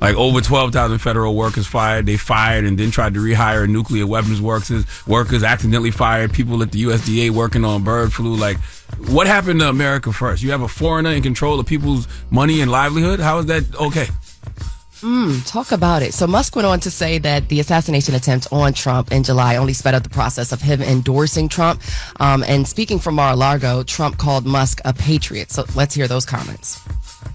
Like over 12,000 federal workers fired. They fired and then tried to rehire nuclear weapons workers accidentally fired people at the USDA working on bird flu. Like, what happened to America first? You have a foreigner in control of people's money and livelihood? How is that okay? Talk about it. So Musk went on to say that the assassination attempt on Trump in July only sped up the process of him endorsing Trump. And speaking from Mar-a-Lago, Trump called Musk a patriot. So let's hear those comments.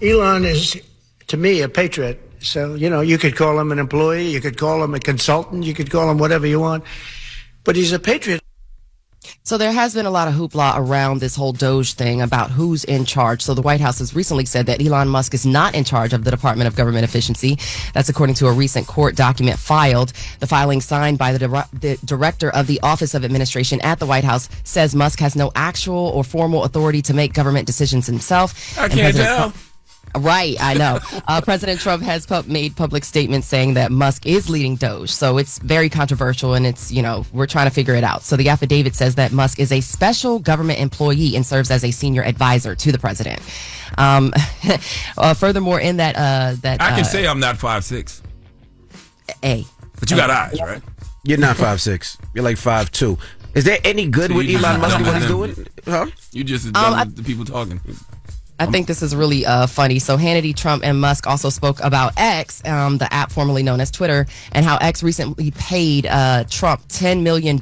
Elon is, to me, a patriot. So, you could call him an employee, you could call him a consultant, you could call him whatever you want, but he's a patriot. So there has been a lot of hoopla around this whole Doge thing about who's in charge. So the White House has recently said that Elon Musk is not in charge of the Department of Government Efficiency. That's according to a recent court document filed. The filing signed by the director of the Office of Administration at the White House says Musk has no actual or formal authority to make government decisions himself. I can't tell. Right, I know. President Trump has made public statements saying that Musk is leading Doge. So it's very controversial and it's, we're trying to figure it out. So the affidavit says that Musk is a special government employee and serves as a senior advisor to the president. Furthermore, in that... I can say I'm not 5'6". But you got eyes, right? You're not 5'6". You're like 5'2". Is there any good with Elon Musk and what he's doing? Huh? You just as dumb as the people talking. I think this is really funny. So Hannity, Trump, and Musk also spoke about X, the app formerly known as Twitter, and how X recently paid Trump $10 million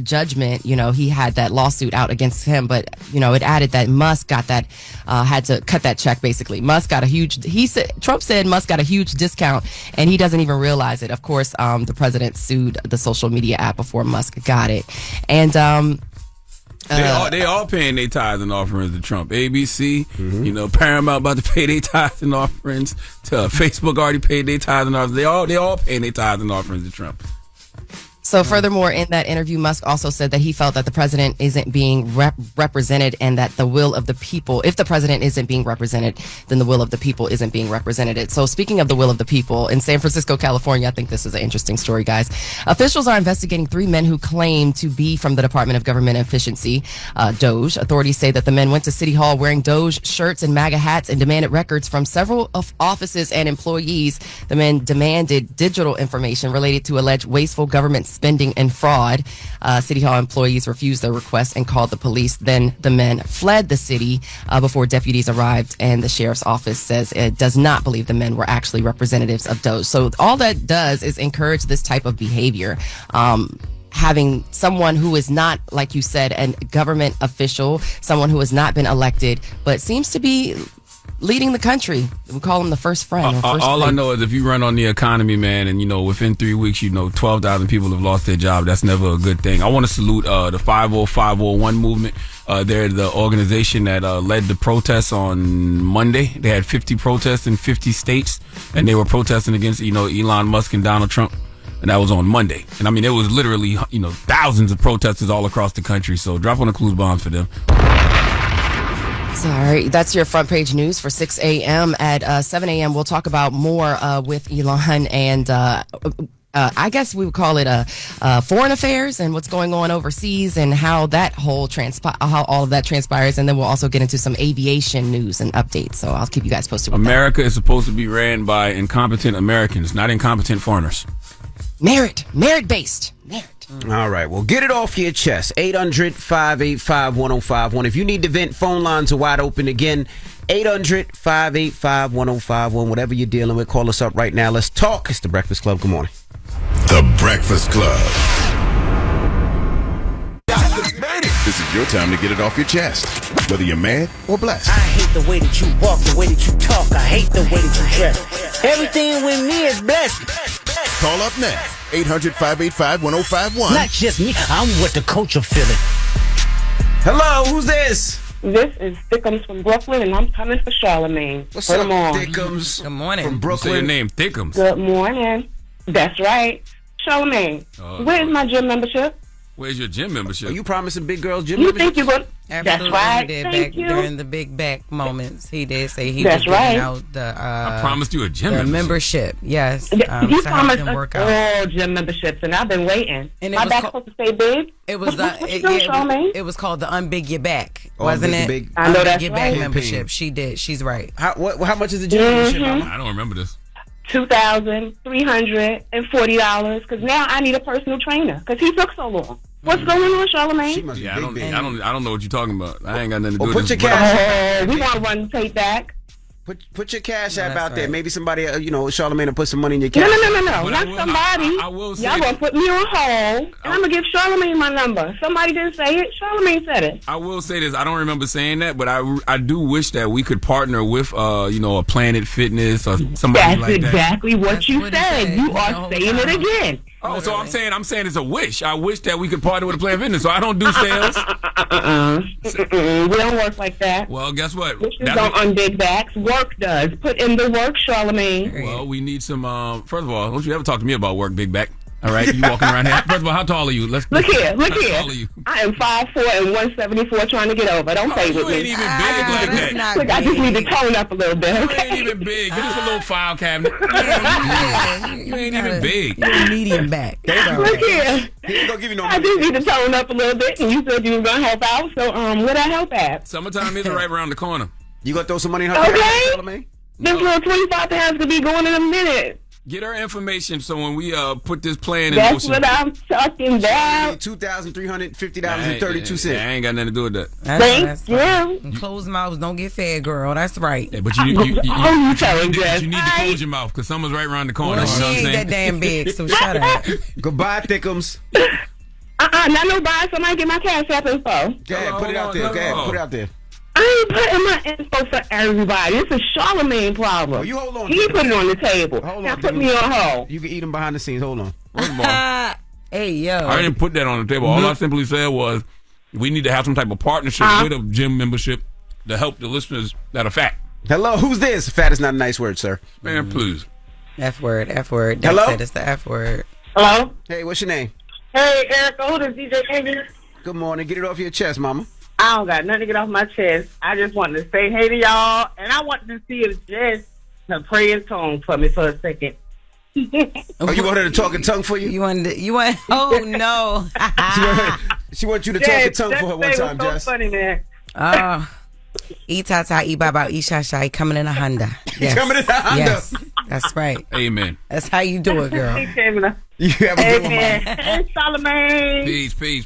judgment. He had that lawsuit out against him, but, it added that Musk got that, had to cut that check, basically. Musk got Trump said Musk got a huge discount, and he doesn't even realize it. Of course, the president sued the social media app before Musk got it. And, they all paying their tithes and offerings to Trump. ABC, Paramount about to pay their tithes and offerings. Facebook already paid their tithes and offerings. They all paying their tithes and offerings to Trump. So furthermore, in that interview, Musk also said that he felt that the president isn't being represented and that the will of the people, if the president isn't being represented, then the will of the people isn't being represented. So speaking of the will of the people, in San Francisco, California, I think this is an interesting story, guys. Officials are investigating 3 men who claim to be from the Department of Government Efficiency, Doge. Authorities say that the men went to City Hall wearing Doge shirts and MAGA hats and demanded records from several offices and employees. The men demanded digital information related to alleged wasteful government spending and fraud. City Hall employees refused their request and called the police. Then the men fled the city before deputies arrived, and the sheriff's office says it does not believe the men were actually representatives of Doge. So all that does is encourage this type of behavior. Having someone who is not, like you said, a government official, someone who has not been elected, but seems to be leading the country. We call him the first friend. All I know is if you run on the economy, man, and within 3 weeks, 12,000 people have lost their job. That's never a good thing. I want to salute the 50501 movement. They're the organization that led the protests on Monday. They had 50 protests in 50 states, and they were protesting against Elon Musk and Donald Trump. And that was on Monday. And I mean, it was literally thousands of protesters all across the country. So drop on the clues bombs for them. Sorry, that's your front page news for 6 a.m. At 7 a.m., we'll talk about more with Elon and I guess we would call it foreign affairs and what's going on overseas and how that how all of that transpires. And then we'll also get into some aviation news and updates. So I'll keep you guys posted with America is supposed to be ran by incompetent Americans, not incompetent foreigners. Merit-based. All right, well, get it off your chest. 800-585-1051. If you need to vent, phone lines are wide open again. 800-585-1051. Whatever you're dealing with, call us up right now. Let's talk. It's The Breakfast Club. Good morning. The Breakfast Club. This is your time to get it off your chest, whether you're mad or blessed. I hate the way that you walk, the way that you talk. I hate the way that you dress. Everything with me is blessed. Call up now. 800-585-1051. Not just me. I'm with the culture feeling. Hello, who's this? This is Thickums from Brooklyn, and I'm coming for Charlamagne. What's up, Thickums? Good morning. From Brooklyn. Say your name, Thickums. Good morning. That's right. Charlamagne, where's my gym membership? Where's your gym membership? Are you promising big girls gym You membership? think you're going to... Absolutely, That's right. he did Thank back you. during the big back moments. He did say he That's was giving right. out the I promised you a gym the membership. Yes. You to help promised him us work out. all gym memberships, and I've been waiting. And it My was back's supposed to stay big? It was what you doing, Charlamagne? it was called the Unbig Your Back, Oh, wasn't Unbig it? Your Back. I know Unbig that's Your right. Back membership. She did. She's right. How much is the gym membership, Mama? I don't remember this. $2,340 because now I need a personal trainer because he took so long. What's going on, Charlamagne? Yeah, I don't know what you're talking about. I ain't got nothing to do Put with your this. cash. We want to run the tape back. Put your cash app out there. Maybe somebody, Charlamagne will put some money in your cash. No. But Not somebody. I will say Y'all gonna put me on hold, and I'm gonna give Charlamagne my number. Somebody didn't say it. Charlamagne said it. I will say this. I don't remember saying that, but I do wish that we could partner with, a Planet Fitness or somebody That's like that. That's exactly what you said. You are saying it again. Oh, so I'm saying it's a wish. I wish that we could partner with a Planet Fitness. So I don't do sales. We don't work like that. Well, guess what? Wishes don't on big backs. Work does. Put in the work, Charlamagne. Well, we need some. First of all, don't you ever talk to me about work, big back? All right, you walking around here. First of all, how tall are you? Look here. How tall are you? I am 5'4" and 174 trying to get over. Don't play with me. You ain't even big like that. Look, I just need to tone up a little bit. You ain't even big. You're just a little file cabinet. You ain't even big. You're a medium back. Look here. He ain't gonna give you no I money. just need to tone up a little bit, and you said you were gonna help out. So, where I help at? Summertime is right around the corner. You gonna throw some money in her Okay. cash, Charlamagne? This little 25 pounds could be going in a minute. Get her information so when we put this plan in That's motion. what I'm talking about. $2,350.32. I ain't got nothing to do with that. Thank you. Closed mouths don't get fed, girl. That's right. Yeah, but you need to close your mouth because someone's right around the corner. Well, You know she what I'm ain't that saying? damn big, so shut up. Goodbye, Thickums. Not nobody. Somebody get my cash app info. Go ahead, put it out there. Go ahead, put it out there. I ain't putting my info for everybody. It's a Charlamagne problem. Well, you hold on. He put it on the table. Now put me on hold. You can eat them behind the scenes. Hold on. Hey, yo. I didn't put that on the table. All I simply said was we need to have some type of partnership with a gym membership to help the listeners that are fat. Hello, who's this? Fat is not a nice word, sir. Man, please. F word. Hello? Said it's the F word. Hello? Hey, what's your name? Hey, Erica, who is DJ Envy? Good morning. Get it off your chest, mama. I don't got nothing to get off my chest. I just wanted to say hey to y'all, and I wanted to see if Jess can pray in tongues for me for a second. Oh, you want her to talk in tongue for you? Oh, no. She wants you to talk in tongue for her one time, Jess. So funny, man. Tata, baba, shasha, coming in a Honda. Yes. Coming in a Honda. Yes, that's right. Amen. That's how you do it, girl. You have a good one, Amen. mama. Hey, Charlamagne.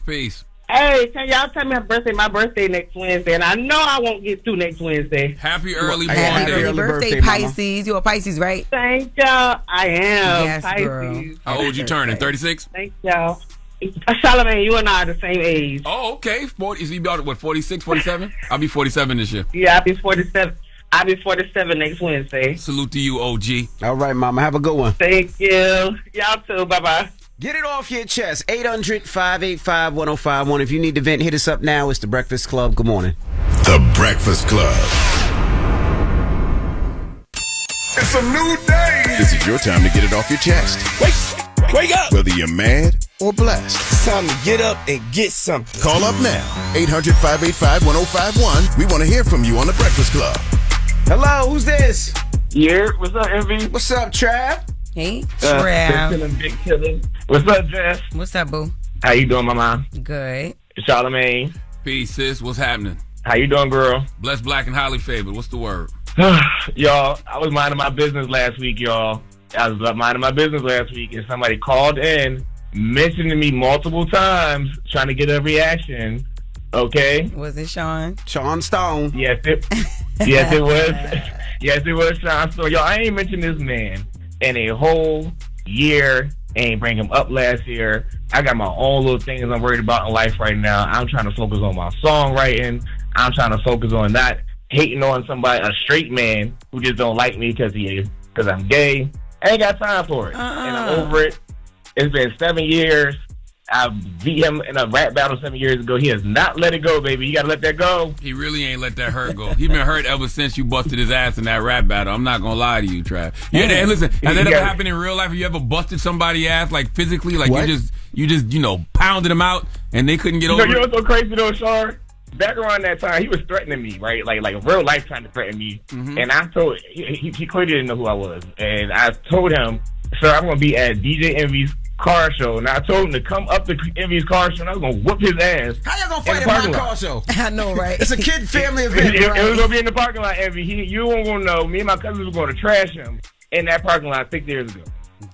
Peace. Hey, can y'all tell me my birthday next Wednesday, and I know I won't get through next Wednesday. Happy early Happy birthday. early birthday, mama. Pisces. You're a Pisces, right? Thank y'all. I am. Yes, Pisces. girl. How old you turning? 36? Thank y'all. Charlamagne, you and I are the same age. Oh, okay. 40. Is he about, 46, 47? I'll be 47 this year. Yeah, I'll be 47. I'll be 47 next Wednesday. Salute to you, OG. All right, mama. Have a good one. Thank you. Y'all too. Bye-bye. Get it off your chest. 800-585-1051. If you need to vent, hit us up now. It's The Breakfast Club. Good morning. The Breakfast Club. It's a new day. This is your time to get it off your chest. Wake up. Whether you're mad or blessed. It's time to get up and get something. Call up now. 800-585-1051. We want to hear from you on The Breakfast Club. Hello, who's this? Yeah, what's up, Envy? What's up, Trav? Hey, Big chillin'. What's up, Jess? What's up, boo? How you doing, mama? Good. Charlamagne. Peace, sis. What's happening? How you doing, girl? Blessed, black, and highly favored. What's the word? Y'all, I was minding my business last week, y'all. And somebody called in, mentioning me multiple times, trying to get a reaction. Okay? Was it Sean? Sean Stone. Yes, it was. Yes, it was Sean Stone. Y'all, I ain't mentioned this man in a whole year. Ain't bring him up last year. I got my own little things I'm worried about in life right now. I'm trying to focus on my songwriting. I'm trying to focus on not hating on somebody, a straight man who just don't like me because I'm gay. I ain't got time for it. And I'm over it. It's been 7 years. I beat him in a rap battle 7 years ago. He has not let it go, baby. You got to let that go. He really ain't let that hurt go. He been hurt ever since you busted his ass in that rap battle. I'm not going to lie to you, Trav. Yeah, hey, listen, has that ever happened in real life? Have you ever busted somebody's ass, like physically? Like you just pounded him out and they couldn't get over it? You know what's so crazy though, Shar? Back around that time, he was threatening me, right? Like real life trying to threaten me. Mm-hmm. And I told he clearly didn't know who I was. And I told him, sir, I'm going to be at DJ Envy's car show. And I told him to come up to Envy's car show and I was going to whoop his ass. How y'all going to fight at my car show? I know, right? It's a kid family event. It was going to be in the parking lot, Envy. You won't going to know. Me and my cousins were going to trash him. in that parking lot 6 years ago.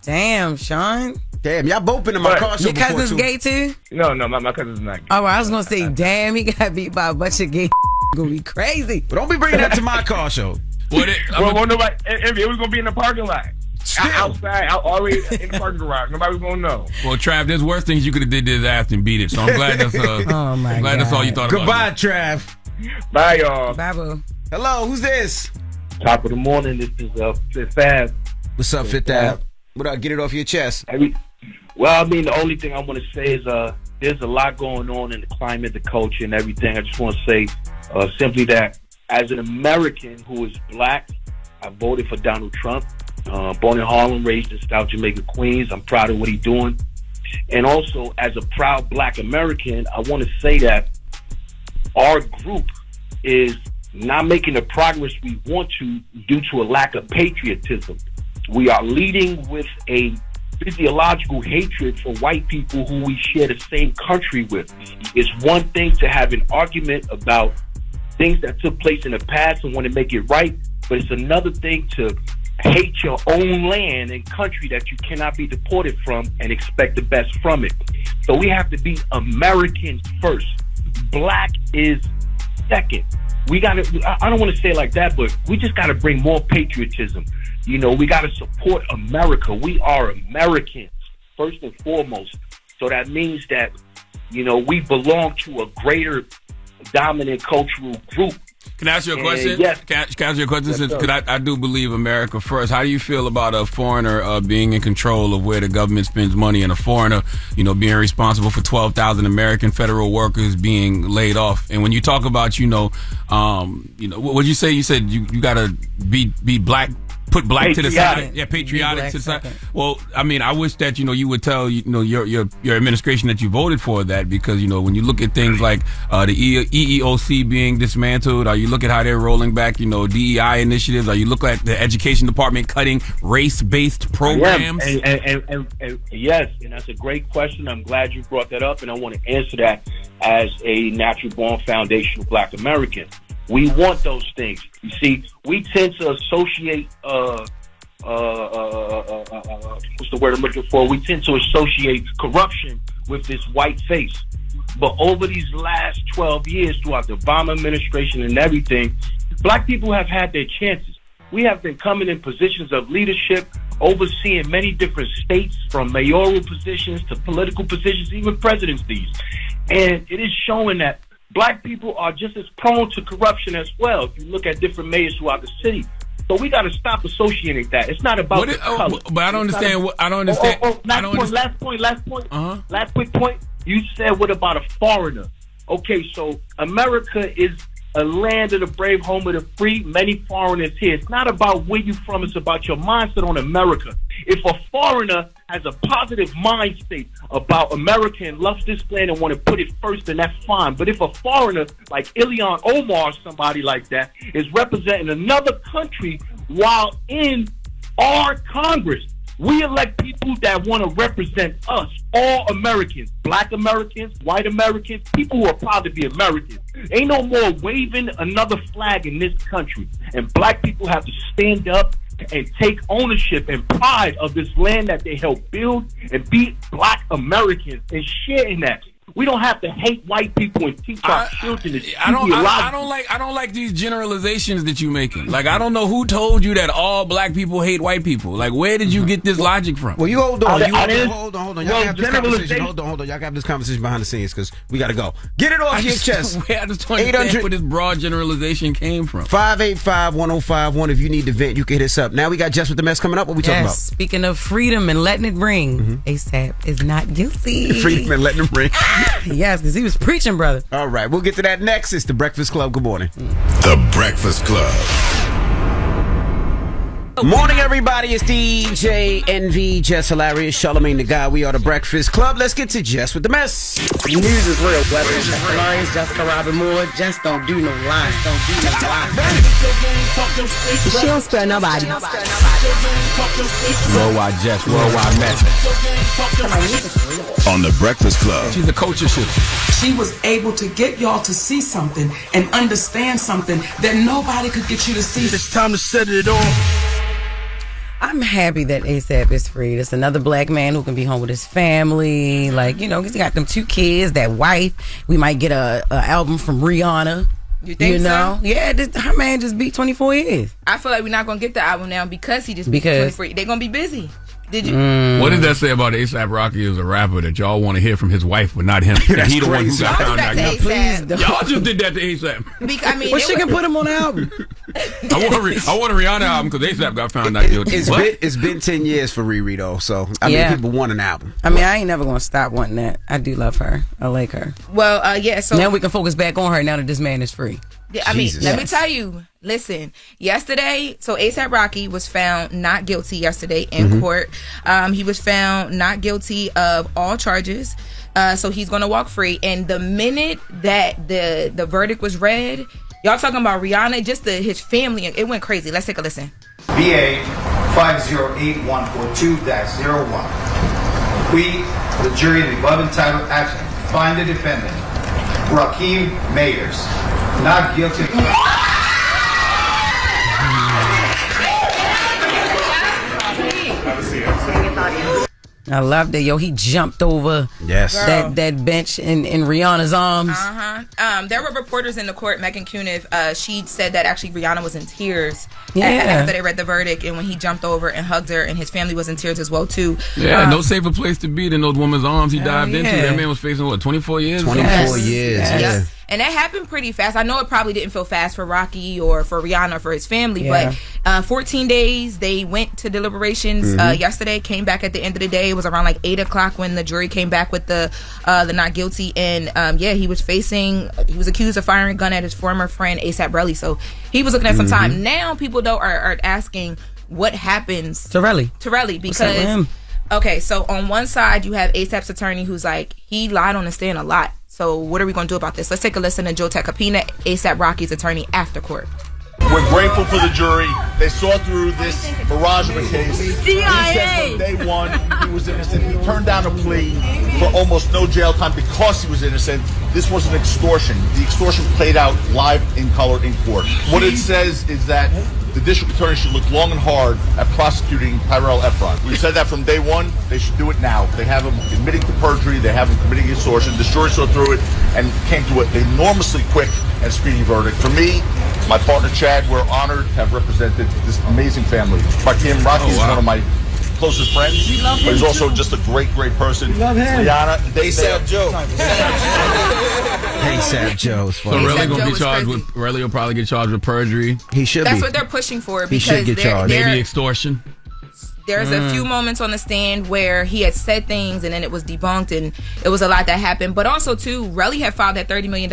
Damn, Sean. Damn, y'all both been in my car show Your before, cousin's too. gay too? No, my cousin's not gay. Oh, I was gonna say, damn, he got beat by a bunch of gay. Gonna be crazy. But don't be bringing that to my car show. Well, nobody. If it was gonna be in the parking lot, outside, already in the parking garage, nobody was gonna know. Well, Trav, there's worse things you could have did to his ass and beat it. So I'm glad that's oh my I'm glad God. that's all you thought about. Goodbye, Trav. Bye, y'all. Bye, boo. Hello, who's this? Top of the morning. This is Fifth Ave. What's up, Fifth Ave? What up? Get it off your chest. Well, I mean, the only thing I want to say is there's a lot going on in the climate, the culture, and everything. I just want to say simply that as an American who is black, I voted for Donald Trump. Born in Harlem, raised in South Jamaica, Queens. I'm proud of what he's doing. And also, as a proud black American, I want to say that our group is not making the progress we want to due to a lack of patriotism. We are leading with a physiological hatred for white people who we share the same country with. It's one thing to have an argument about things that took place in the past and want to make it right, but it's another thing to hate your own land and country that you cannot be deported from and expect the best from it. So we have to be Americans first. Black is second. We got to, I don't want to say it like that, but we just got to bring more patriotism. You know, we got to support America. We are Americans, first and foremost. So that means that, you know, we belong to a greater dominant cultural group. Can I ask you a question? Yes. Can I ask you a question? Yes, Because I do believe America first. How do you feel about a foreigner being in control of where the government spends money and a foreigner, you know, being responsible for 12,000 American federal workers being laid off? And when you talk about, what you say? You said you got to be black. Put black to the side. Yeah, patriotic to the side. Well, I mean, I wish that, you would tell, your administration that you voted for that, because, when you look at things like the EEOC being dismantled, or you look at how they're rolling back, DEI initiatives, or you look at the education department cutting race-based programs. And yes, and that's a great question. I'm glad you brought that up, and I want to answer that as a natural-born foundational black American. We want those things. You see, we tend to associate, what's the word I'm looking for? We tend to associate corruption with this white face. But over these last 12 years, throughout the Obama administration and everything, black people have had their chances. We have been coming in positions of leadership, overseeing many different states, from mayoral positions to political positions, even presidencies. And it is showing that black people are just as prone to corruption as well. If you look at different mayors throughout the city, so we got to stop associating that. It's not about the color. But I don't understand. I don't understand. Last quick point. You said, what about a foreigner? Okay, so America is a land of the brave, home of the free. Many foreigners here. It's not about where you're from. It's about your mindset on America. If a foreigner has a positive mind state about America and loves this land and want to put it first, then that's fine. But if a foreigner like Ilhan Omar, somebody like that, is representing another country while in our Congress, we elect people that want to represent us, all Americans, black Americans, white Americans, people who are proud to be Americans. Ain't no more waving another flag in this country. And black people have to stand up and take ownership and pride of this land that they helped build and be black Americans and share in that. We don't have to hate white people and teach our children this. I don't like these generalizations that you're making. Like, I don't know who told you that all black people hate white people. Like, where did you get this logic from? Well, you hold on. Hold on. Y'all have this conversation. Hold on. Y'all have this conversation behind the scenes because we got to go. Get it off your chest. I just don't understand where this broad generalization came from. 585-1051. If you need to vent, you can hit us up. Now we got Jess with the Mess coming up. What we talking about? Speaking of freedom and letting it ring, ASAP is not guilty. Freedom and letting it ring. Yes, because he was preaching, brother. All right, we'll get to that next. It's The Breakfast Club. Good morning. The Breakfast Club. Morning, everybody. It's DJ NV, Jess Hilarious, Charlamagne the Guy. We are The Breakfast Club. Let's get to Jess with the Mess. The news is real, whether it's Jess Hilarious, Jessica Robin Moore, just don't do no lies, She don't spare nobody. Worldwide Jess, worldwide Mack. On The Breakfast Club. She's a culture shifter. She was able to get y'all to see something and understand something that nobody could get you to see. It's time to set it off. I'm happy that ASAP is free. There's another black man who can be home with his family. Like, you know, he's got them 2 kids, that wife. We might get a album from Rihanna. You think so? Yeah, her man just beat 24 years. I feel like we're not going to get the album now because he just beat 24. They're going to be busy. Did you? What does that say about A$AP Rocky as a rapper that y'all want to hear from his wife but not him? That's he the one who crazy. got Don't found do out. that to A$AP. Y'all just did that to A$AP. I mean, Well, she can put him on the album. I want a Rihanna album because A$AP got found out guilty. It's been 10 years for Riri though, so I mean people want an album. I mean, I ain't never gonna stop wanting that. I do love her. I like her. Well, yeah. So now we can focus back on her now that this man is free. Yeah, I mean, let me tell you. Listen, yesterday, so A$AP Rocky was found not guilty yesterday in court. He was found not guilty of all charges. So he's going to walk free. And the minute that the verdict was read, y'all talking about Rihanna, just his family, it went crazy. Let's take a listen. BDaht 508142-01. We, the jury in the above entitled action, find the defendant, Rakeem Mayers, not guilty. I love that. Yo, he jumped over that bench in Rihanna's arms. There were reporters in the court. Megan Cuniff, she said that actually Rihanna was in tears Yeah. after they read the verdict, and when he jumped over and hugged her, and his family was in tears as well too. Yeah, no safer place to be than those women's arms he dived into. yeah. That man was facing what, 24 years? 24 years. Yeah. And that happened pretty fast. I know it probably didn't feel fast for Rocky or for Rihanna or for his family, but 14 days, they went to deliberations yesterday, came back at the end of the day. It was around like 8 o'clock when the jury came back with the not guilty. And he was accused of firing a gun at his former friend, A$AP Rocky. So he was looking at some time. Now people though are asking what happens to Rocky because, okay, so on one side you have A$AP's attorney who's like, he lied on the stand a lot. So what are we going to do about this? Let's take a listen to Joe Tecopina, A$AP Rocky's attorney, after court. We're grateful for the jury. They saw through this barrage of a case. CIA! He said from day one he was innocent. He turned down a plea for almost no jail time because he was innocent. This was an extortion. The extortion played out live in color in court. What it says is that the district attorney should look long and hard at prosecuting Tyrell Efron. We said that from day one. They should do it now. They have him admitting to perjury. They have him committing extortion. The jury saw through it and came to an enormously quick and speedy verdict. For me, my partner Chad, we're honored to have represented this amazing family. Rakeem Rocky is one of my closest friends. We love him But he's also too. just a great person. We love him. Rihanna, A$AP Joe. A$AP Joe. So Relly gonna be charged with. Relly will probably get charged with perjury. He should That's what they're pushing for He because should get charged. Maybe extortion. There's a few moments on the stand where he had said things and then it was debunked and it was a lot that happened. But also, too, Relly had filed that $30 million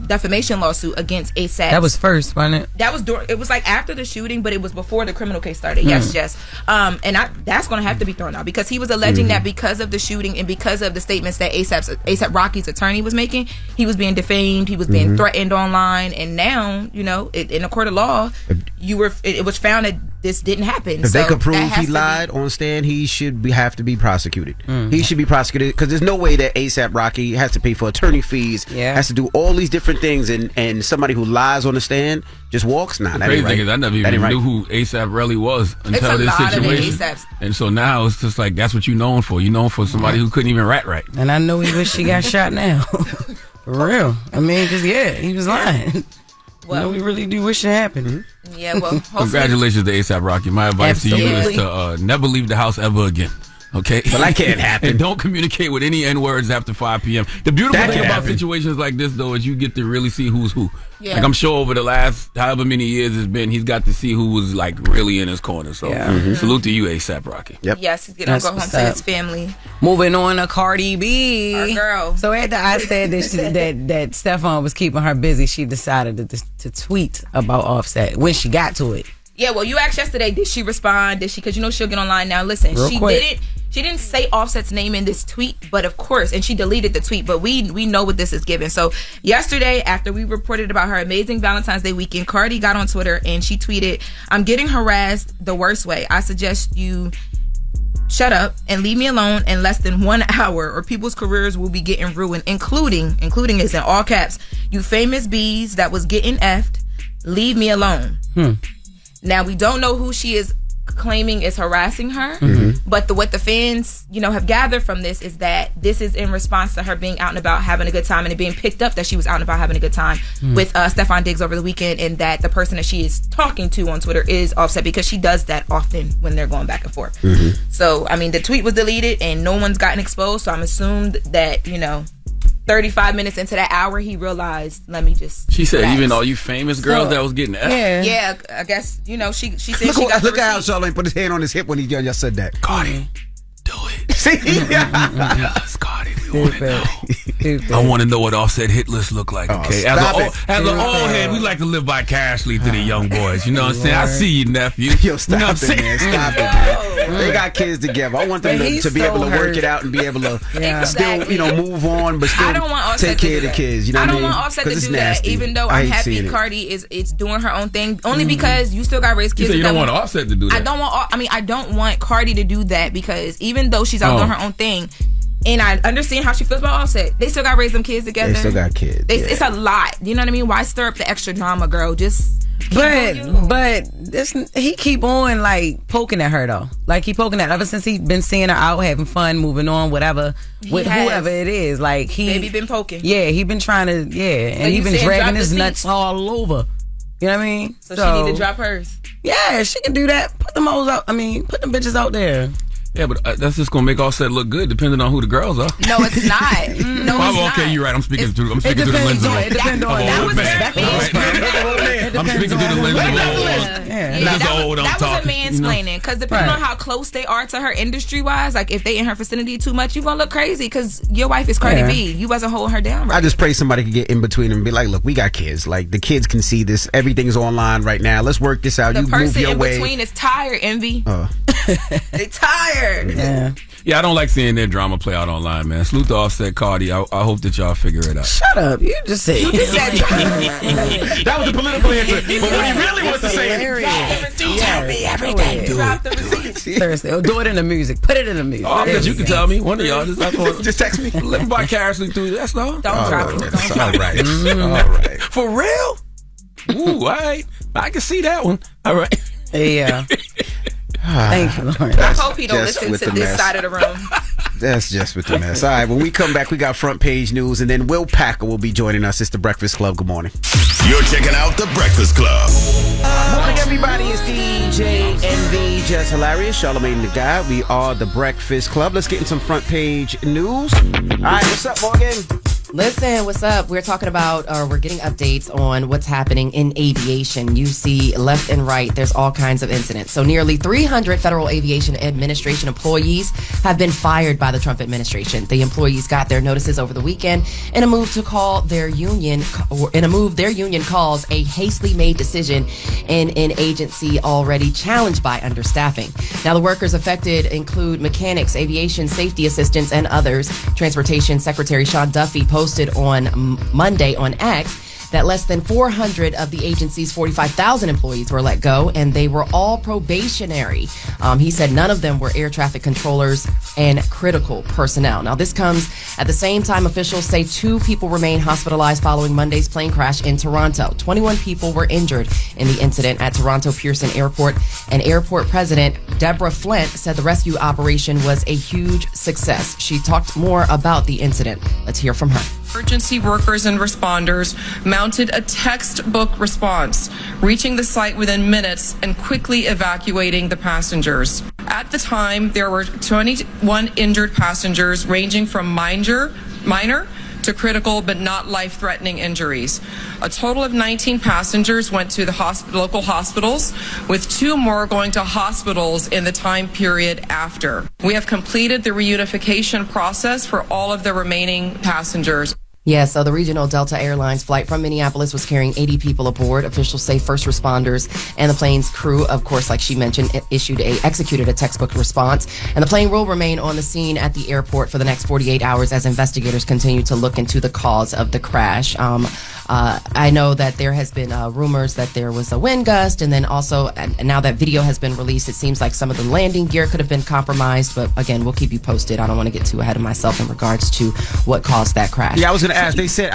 defamation lawsuit against A$AP. That was first, wasn't it? That was it was like after the shooting, but it was before the criminal case started. Yes, Jess. And that's going to have to be thrown out because he was alleging that because of the shooting and because of the statements that A$AP Rocky's attorney was making, he was being defamed, he was being threatened online, and now, you know, in a court of law, it was found that this didn't happen. If So they could prove that has he to lied on stand, he should have to be prosecuted. He should be prosecuted because there's no way that A$AP Rocky has to pay for attorney fees, has to do all these different things, and somebody who lies on the stand just walks. Nah, The that crazy ain't right. thing is I never That even ain't right. knew who A$AP really was It's until a this lot of situation. A$APs. And so now it's just like that's what you're known for. You're known for somebody who couldn't even rat right. And I know he wish she got shot now. For real. I mean, because, he was lying. Well, we really do wish it happened. Yeah, well, hopefully. Congratulations to A$AP Rocky. My advice to you is to never leave the house ever again. Okay, Well, that can't happen. And don't communicate with any N-words after 5 p.m. The beautiful That thing can about happen. situations like this, though, is you get to really see who's who. Yeah. Like I'm sure over the last however many years it's been, he's got to see who was like really in his corner. So salute to you, A$AP Rocky. Yes, he's going to go home to his family. Moving on to Cardi B. Our girl. So after I said that Stefan was keeping her busy, she decided to tweet about Offset when she got to it. Yeah, well, you asked yesterday, did she respond? Did she? Because you know she'll get online now. Listen, Real she quick. She didn't say Offset's name in this tweet, but of course, and she deleted the tweet, but we know what this is given. So yesterday, after we reported about her amazing Valentine's Day weekend, Cardi got on Twitter and she tweeted, "I'm getting harassed the worst way. I suggest you shut up and leave me alone in less than 1 hour or people's careers will be getting ruined, including is in all caps, you famous bees that was getting effed, leave me alone." Now, we don't know who she is claiming is harassing her. Mm-hmm. But what the fans, have gathered from this is that this is in response to her being out and about having a good time, and it being picked up that she was out and about having a good time with Stefan Diggs over the weekend, and that the person that she is talking to on Twitter is Offset, because she does that often when they're going back and forth. Mm-hmm. So, the tweet was deleted and no one's gotten exposed, so I'm assumed that, 35 minutes into that hour, he realized, let me just... She said, even all you famous girls that was getting F. Yeah, I guess, she said she got Look the at how receipt. Charlamagne put his hand on his hip when he just said that. Cardi, do it. See? Yes, Cardi, we want to know. I want to know what Offset hit list look like, okay? As an old head, we like to live vicariously through the young boys. You know what I'm saying? I see you, nephew. Yo, stop it, man. Stop it, man. They got kids together. I want them to be able to work it out and be able to still, move on, but still I don't want Offset take care of the kids. You know I what don't I mean? want Offset to 'Cause it's do that, nasty. even though I I'm hate happy seeing it. Cardi is doing her own thing. Only because you still got to raise kids. You said you don't with want them. Offset to do that. I don't want Cardi to do that, because even though she's out doing her own thing, and I understand how she feels about Offset, they still got to raise them kids together. They still got kids. It's a lot. You know what I mean? Why stir up the extra drama, girl? Just But he keep on poking at her though. Like he poking at her ever since he been seeing her out having fun, moving on, whatever, with whoever it is. Like Baby been poking. Yeah, he been trying to. Yeah, and he been dragging his nuts all over. You know what I mean? So she need to drop hers. Yeah, she can do that. Put them hoes out. Put them bitches out there. Yeah, but that's just gonna make Offset look good, depending on who the girls are. No, it's not. No, it's not. Okay, you're right. I'm speaking through the lens of It depends on I'm speaking through the lens of That was a mansplaining, because depending on how close they are to her industry wise, like if they in her vicinity too much, you gonna look crazy, because your wife is Cardi B. You wasn't holding her down right. I just pray somebody could get in between them and be like, look, we got kids. Like, the kids can see this. Everything's online right now. Let's work this out. The you move person your in way. between is tired, Envy. They tired. Yeah, I don't like seeing their drama play out online, man. Salute to Offset, Cardi. I hope that y'all figure it out. Shut up. You just said that was a political answer. But what he really wants to say is, tell me everything. Drop the receipts. Seriously, do it in the music. Put it in the music. Oh, because you can tell me. One of y'all just text me. Live vicariously through. That's all. Don't drop it. All right. All right. For real? Ooh, all right. I can see that one. All right. Yeah. Thank you, Lauren. I hope he don't Jess listen with to the this mess. side of the room. That's Jess with the mess. All right, when we come back, we got front page news, and then Will Packer will be joining us. It's the Breakfast Club. Good morning. You're checking out the Breakfast Club. Morning, everybody. It's DJ NV, Jess Hilarious, Charlamagne the Guy. We are the Breakfast Club. Let's get in some front page news. All right, what's up, Morgan? Listen, what's up? We're talking about, we're getting updates on what's happening in aviation. You see left and right, there's all kinds of incidents. So nearly 300 Federal Aviation Administration employees have been fired by the Trump administration. The employees got their notices over the weekend in a move to call their union, their union calls a hastily made decision in an agency already challenged by understaffing. Now, the workers affected include mechanics, aviation safety assistants, and others. Transportation Secretary Sean Duffy posted on Monday on X that less than 400 of the agency's 45,000 employees were let go, and they were all probationary. He said none of them were air traffic controllers and critical personnel. Now, this comes at the same time officials say 2 people remain hospitalized following Monday's plane crash in Toronto. 21 people were injured in the incident at Toronto Pearson Airport, and airport president Deborah Flint said the rescue operation was a huge success. She talked more about the incident. Let's hear from her. Emergency workers and responders mounted a textbook response, reaching the site within minutes and quickly evacuating the passengers. At the time, there were 21 injured passengers, ranging from minor to critical but not life-threatening injuries. A total of 19 passengers went to the local hospitals, with 2 more going to hospitals in the time period after. We have completed the reunification process for all of the remaining passengers. Yeah, so the regional Delta Airlines flight from Minneapolis was carrying 80 people aboard. Officials say first responders and the plane's crew, of course, like she mentioned, executed a textbook response. And the plane will remain on the scene at the airport for the next 48 hours as investigators continue to look into the cause of the crash. I know that there has been rumors that there was a wind gust, and then also and now that video has been released, it seems like some of the landing gear could have been compromised. But again, we'll keep you posted. I don't want to get too ahead of myself in regards to what caused that crash. Yeah, I was going to ask. They said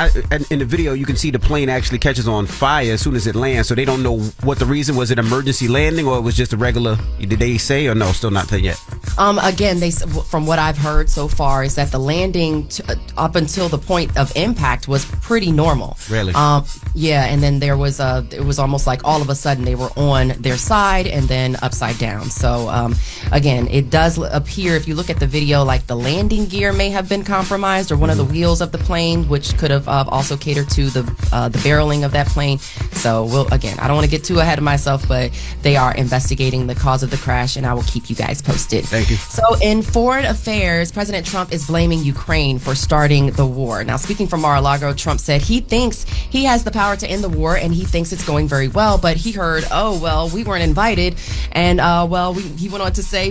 in the video you can see the plane actually catches on fire as soon as it lands, so they don't know what the reason was. It emergency landing or it was just a regular? Did they say or no? Still not there yet. Again, from what I've heard so far is that the landing up until the point of impact was pretty normal. Really? Yeah, and then it was almost like all of a sudden they were on their side and then upside down. So again, it does appear, if you look at the video, like the landing gear may have been compromised or one of the wheels of the plane, which could have also catered to the barreling of that plane. So I don't want to get too ahead of myself, but they are investigating the cause of the crash, and I will keep you guys posted. Thank you. So in foreign affairs, President Trump is blaming Ukraine for starting the war. Now, speaking from Mar-a-Lago, Trump said he thinks he has the power to end the war, and he thinks it's going very well, but he heard, we weren't invited, and he went on to say,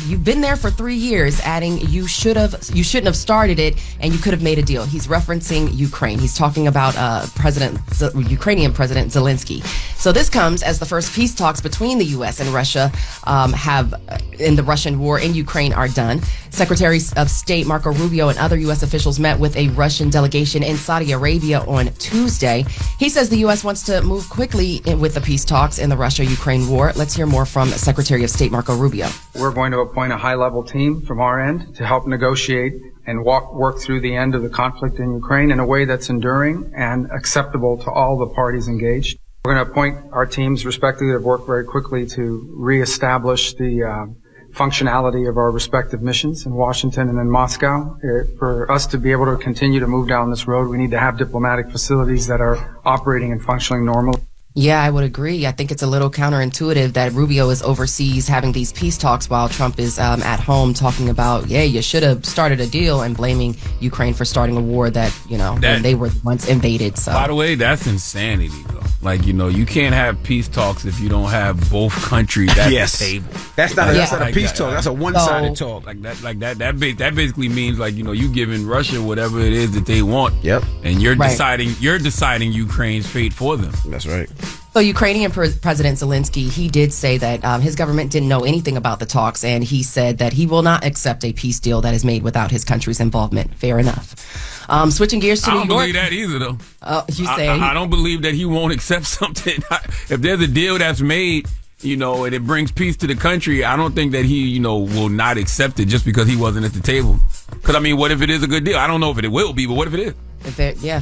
you've been there for 3 years, adding you shouldn't have started it, and you could have made a deal. He's referencing Ukraine. He's talking about Ukrainian President Zelensky. So this comes as the first peace talks between the U.S. and Russia in the Russian war in Ukraine are done. Secretary of State Marco Rubio and other U.S. officials met with a Russian delegation in Saudi Arabia on Tuesday. He says the U.S. wants to move quickly with the peace talks in the Russia-Ukraine war. Let's hear more from Secretary of State Marco Rubio. We're going to appoint a high-level team from our end to help negotiate and work through the end of the conflict in Ukraine in a way that's enduring and acceptable to all the parties engaged. We're going to appoint our teams respectively that have worked very quickly to reestablish the functionality of our respective missions in Washington and in Moscow. For us to be able to continue to move down this road, we need to have diplomatic facilities that are operating and functioning normally. Yeah, I would agree. I think it's a little counterintuitive that Rubio is overseas having these peace talks while Trump is at home talking about, you should have started a deal, and blaming Ukraine for starting a war that when they were once invaded. So, by the way, that's insanity, though. Like, you can't have peace talks if you don't have both countries at the table. That's not a peace talk. That's a one-sided talk. That basically means you giving Russia whatever it is that they want. Yep. And you're deciding Ukraine's fate for them. That's right. So Ukrainian President Zelensky, he did say that his government didn't know anything about the talks, and he said that he will not accept a peace deal that is made without his country's involvement. Fair enough. Switching gears to New York. I don't believe that either, though. I don't believe that he won't accept something. If there's a deal that's made, and it brings peace to the country, I don't think that he, will not accept it just because he wasn't at the table. Because, what if it is a good deal? I don't know if it will be, but what if it is?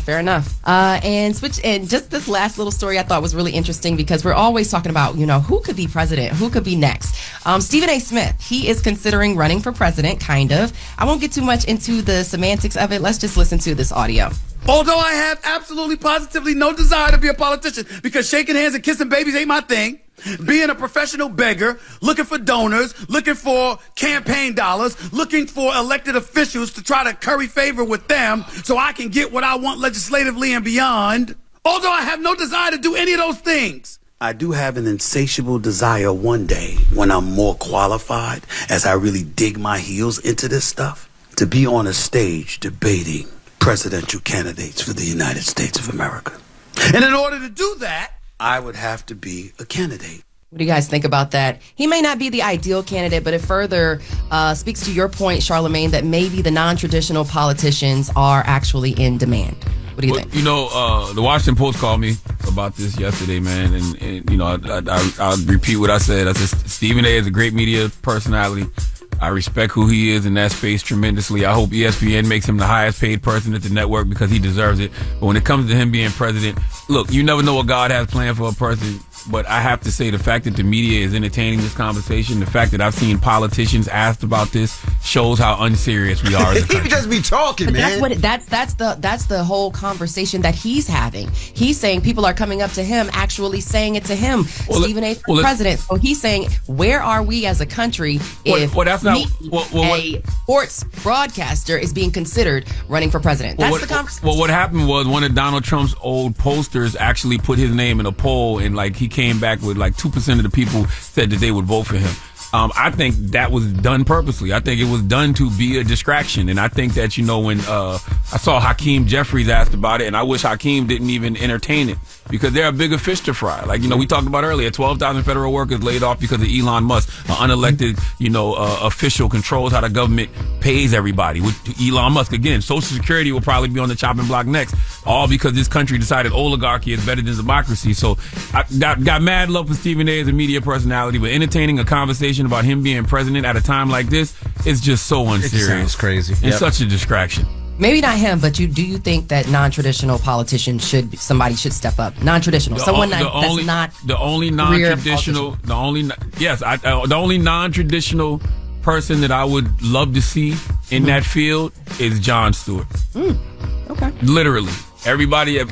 Fair enough. And just this last little story I thought was really interesting because we're always talking about, who could be president, who could be next. Stephen A. Smith, he is considering running for president, kind of. I won't get too much into the semantics of it. Let's just listen to this audio. Although I have absolutely positively no desire to be a politician because shaking hands and kissing babies ain't my thing. Being a professional beggar, looking for donors, looking for campaign dollars, looking for elected officials to try to curry favor with them so I can get what I want legislatively and beyond. Although I have no desire to do any of those things. I do have an insatiable desire one day when I'm more qualified, as I really dig my heels into this stuff, to be on a stage debating presidential candidates for the United States of America. And in order to do that, I would have to be a candidate. What do you guys think about that? He may not be the ideal candidate, but it further speaks to your point, Charlamagne, that maybe the non-traditional politicians are actually in demand. What do you think? The Washington Post called me about this yesterday, man, and I'll repeat what I said. I said Stephen A. is a great media personality. I respect who he is in that space tremendously. I hope ESPN makes him the highest paid person at the network because he deserves it. But when it comes to him being president, look, you never know what God has planned for a person. But I have to say the fact that the media is entertaining this conversation, the fact that I've seen politicians asked about this shows how unserious we are as a country. He just be talking, man. That's the whole conversation that he's having. He's saying people are coming up to him, actually saying it to him. Stephen A. president. So he's saying, where are we as a country if a sports broadcaster is being considered running for president? That's the conversation. Well, what happened was one of Donald Trump's old posters actually put his name in a poll, and he came back with 2% of the people said that they would vote for him. I think that was done purposely. I think it was done to be a distraction. And I think that, when I saw Hakeem Jeffries asked about it, and I wish Hakeem didn't even entertain it because there are bigger fish to fry. Like, we talked about earlier, 12,000 federal workers laid off because of Elon Musk. An unelected, official controls how the government pays everybody. With Elon Musk, again, Social Security will probably be on the chopping block next, all because this country decided oligarchy is better than democracy. So I got mad love for Stephen A. as a media personality, but entertaining a conversation about him being president at a time like this is just so unserious. It sounds crazy. It's such a distraction. Maybe not him, but do you think that non-traditional politicians somebody should step up? Non-traditional, the only non-traditional person that I would love to see in that field is Jon Stewart. Okay. Literally. Everybody,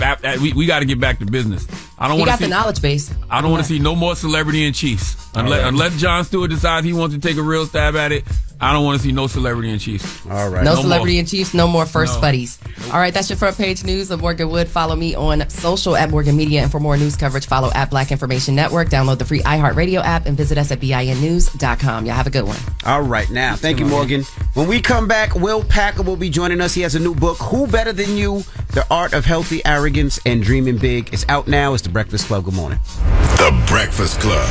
we got to get back to business. I don't want to see the knowledge base. I don't want to see no more celebrity in chiefs. Unless Jon Stewart decides he wants to take a real stab at it, I don't want to see no celebrity in chiefs. All right. No celebrity in chiefs, no more first buddies. All right, that's your front page news of Morgan Wood. Follow me on social at Morgan Media. And for more news coverage, follow at Black Information Network. Download the free iHeartRadio app and visit us at BINnews.com. Y'all have a good one. All right, now, thank you, Morgan. When we come back, Will Packer will be joining us. He has a new book, Who Better Than You? The Art of Healthy Arrogance and Dreaming Big. It's out now. It's The Breakfast Club. Good morning. The Breakfast Club.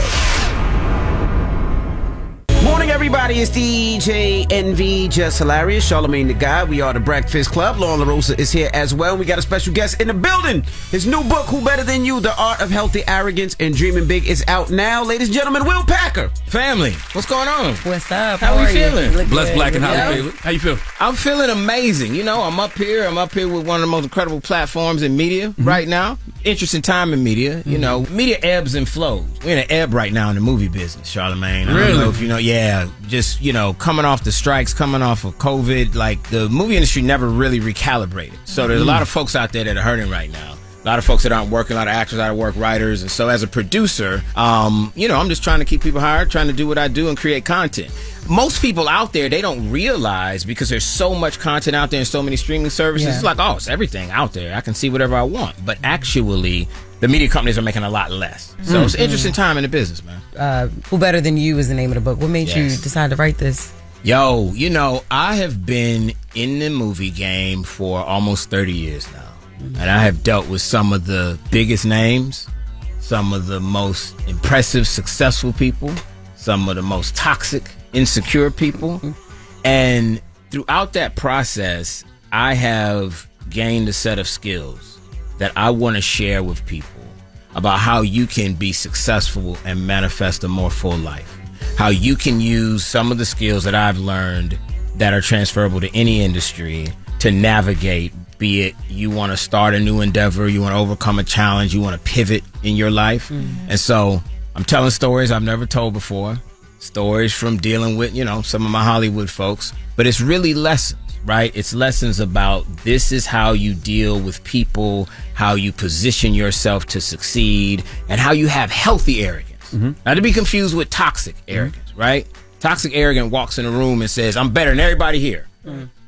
Morning, everybody. It's DJ NV, Jess Hilarious, Charlamagne the Guy. We are The Breakfast Club. Lauren LaRosa is here as well. We got a special guest in the building. His new book, Who Better Than You? The Art of Healthy Arrogance and Dreaming Big, is out now. Ladies and gentlemen, Will Packer. Family, what's going on? What's up? How we feeling? Blessed, black, and highly favored. How you feel? I'm feeling amazing. I'm up here with one of the most incredible platforms in media right now. Interesting time in media. Media ebbs and flows. We're in an ebb right now in the movie business, Charlamagne. I don't know if you know. Yeah, just coming off the strikes, coming off of COVID, like the movie industry never really recalibrated. So there's a lot of folks out there that are hurting right now. A lot of folks that aren't working, a lot of actors out of work, writers. And so as a producer, I'm just trying to keep people hired, trying to do what I do and create content. Most people out there, they don't realize, because there's so much content out there and so many streaming services. It's like, it's everything out there. I can see whatever I want. But actually, the media companies are making a lot less. So it's an interesting time in the business, man. Who Better Than You is the name of the book. What made you decide to write this? Yo, I have been in the movie game for almost 30 years now. And I have dealt with some of the biggest names, some of the most impressive, successful people, some of the most toxic, insecure people. And throughout that process, I have gained a set of skills that I want to share with people about how you can be successful and manifest a more full life. How you can use some of the skills that I've learned that are transferable to any industry to navigate, be it you want to start a new endeavor, you want to overcome a challenge, you want to pivot in your life. And so I'm telling stories I've never told before, stories from dealing with, some of my Hollywood folks, but it's really lessons, right? It's lessons about this is how you deal with people, how you position yourself to succeed, and how you have healthy arrogance. Not to be confused with toxic arrogance, right? Toxic arrogance walks in a room and says, I'm better than everybody here.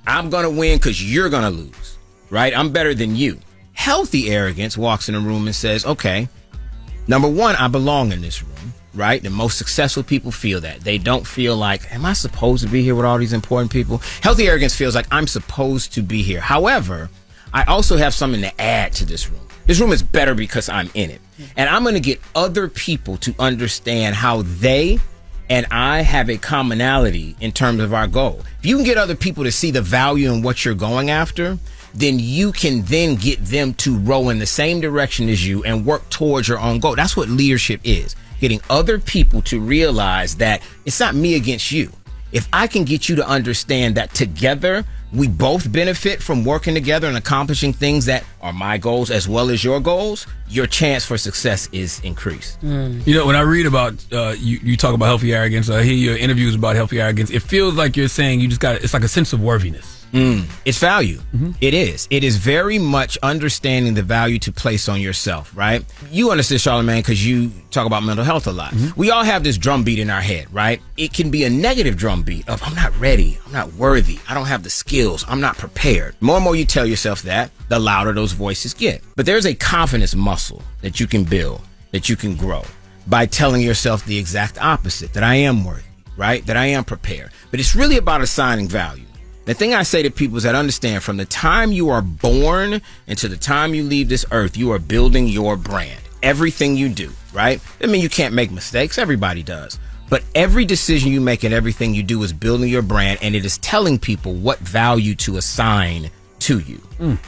I'm going to win because you're going to lose, right? I'm better than you. Healthy arrogance walks in a room and says, okay, number one, I belong in this room, right? The most successful people feel that. They don't feel like, am I supposed to be here with all these important people? Healthy arrogance feels like I'm supposed to be here. However, I also have something to add to this room. This room is better because I'm in it. And I'm going to get other people to understand how they and I have a commonality in terms of our goal. If you can get other people to see the value in what you're going after, then you can then get them to row in the same direction as you and work towards your own goal. That's what leadership is. Getting other people to realize that it's not me against you. If I can get you to understand that together, we both benefit from working together and accomplishing things that are my goals as well as your goals, your chance for success is increased. When I read about, you talk about healthy arrogance, I hear your interviews about healthy arrogance, it feels like you're saying it's like a sense of worthiness. It's value. It is. It is very much understanding the value to place on yourself, right? You understand, Charlamagne, because you talk about mental health a lot. We all have this drum beat in our head, right? It can be a negative drum beat of, I'm not ready, I'm not worthy, I don't have the skills, I'm not prepared. More and more you tell yourself that, the louder those voices get. But there's a confidence muscle that you can build, that you can grow by telling yourself the exact opposite, that I am worthy, right? That I am prepared. But it's really about assigning value. The thing I say to people is that understand from the time you are born until the time you leave this earth, you are building your brand. Everything you do, right? I mean, you can't make mistakes. Everybody does. But every decision you make and everything you do is building your brand, and it is telling people what value to assign to you.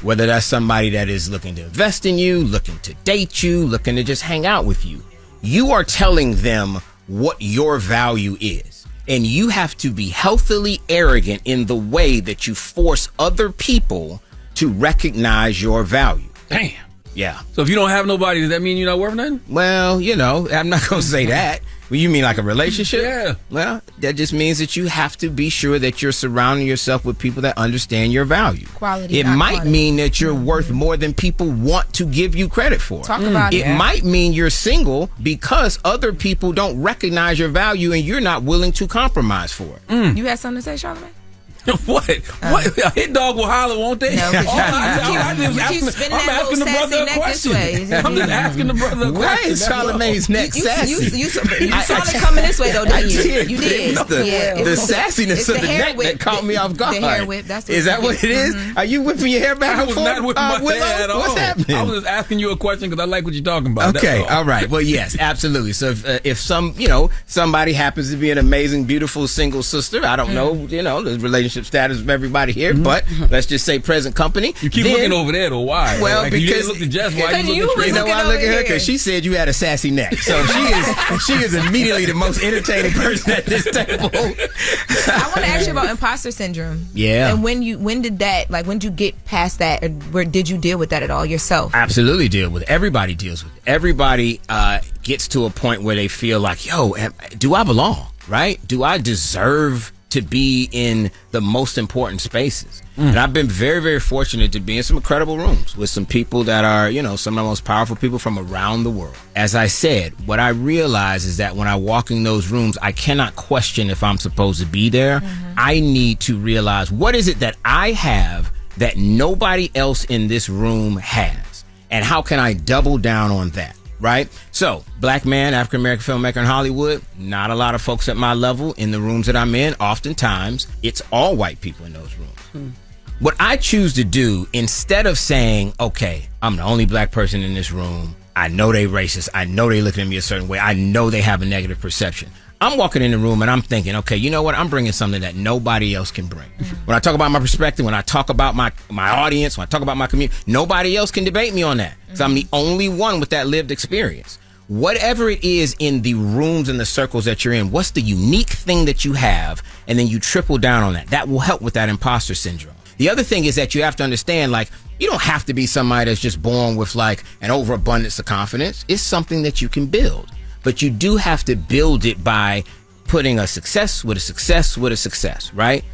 Whether that's somebody that is looking to invest in you, looking to date you, looking to just hang out with you. You are telling them what your value is. And you have to be healthily arrogant in the way that you force other people to recognize your value. Damn. Yeah. So if you don't have nobody, does that mean you're not worth nothing? Well, you know, I'm not going to say that. Well, you mean like a relationship? Yeah. Well, that just means that you have to be sure that you're surrounding yourself with people that understand your value. Quality. It might mean that you're worth more than people want to give you credit for. Talk about it. It might mean you're single because other people don't recognize your value and you're not willing to compromise for it. You had something to say, Charlamagne? What? What? A hit dog will holler, won't they? No, I'm asking the brother a question. I'm just asking the brother a question. Why is Charlamagne's neck sassy? You saw it coming this way, though, didn't you? You did. The sassiness of the neck that caught me off guard. The hair whip. That's what is that what it is? Are you whipping your hair back and forth? I was not whipping my hair at all. What's happening? I was just asking you a question because I like what you're talking about. Okay, all right. Well, yes, absolutely. So if somebody happens to be an amazing, beautiful single sister, I don't know, the relationship status of everybody here, but let's just say present company. You keep looking over there, though. Why? Well, like, because you didn't look at Jess. Why you looking you know why I look at her? Because she said you had a sassy neck. So she is immediately the most entertaining person at this table. I want to ask you about imposter syndrome. Yeah. And when did you get past that, or where did you deal with that at all yourself? Absolutely deal with it. Everybody deals with it. Everybody gets to a point where they feel like, yo, do I belong? Right? Do I deserve to be in the most important spaces? And I've been very, very fortunate to be in some incredible rooms with some people that are, some of the most powerful people from around the world. As I said, what I realize is that when I walk in those rooms, I cannot question if I'm supposed to be there. I need to realize, what is it that I have that nobody else in this room has? And how can I double down on that? Right? So, black man, African-American filmmaker in Hollywood, not a lot of folks at my level in the rooms that I'm in. Oftentimes, it's all white people in those rooms. What I choose to do, instead of saying, okay, I'm the only black person in this room, I know they racist, I know they looking at me a certain way, I know they have a negative perception. I'm walking in the room and I'm thinking, okay, you know what? I'm bringing something that nobody else can bring. When I talk about my perspective, when I talk about my audience, when I talk about my community, nobody else can debate me on that. So I'm the only one with that lived experience. Whatever it is in the rooms and the circles that you're in, what's the unique thing that you have? And then you triple down on that. That will help with that imposter syndrome. The other thing is that you have to understand, you don't have to be somebody that's just born with an overabundance of confidence. It's something that you can build. But you do have to build it by putting a success with a success with a success, right?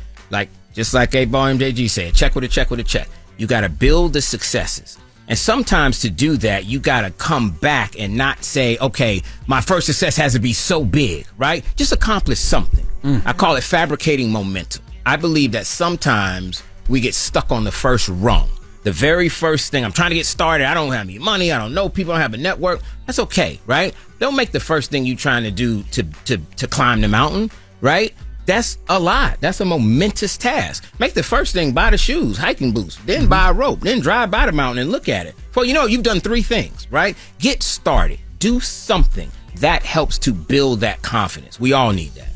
Just like A-Ball MJG said, check with a check with a check. You got to build the successes. And sometimes to do that, you got to come back and not say, okay, my first success has to be so big, right? Just accomplish something. I call it fabricating momentum. I believe that sometimes we get stuck on the first rung. The very first thing, I'm trying to get started. I don't have any money. I don't know people. I don't have a network. That's okay, right? Don't make the first thing you're trying to do to climb the mountain, right? That's a lot. That's a momentous task. Make the first thing, buy the shoes, hiking boots, then buy a rope, then drive by the mountain and look at it. Well, you've done 3 things, right? Get started. Do something. That helps to build that confidence. We all need that.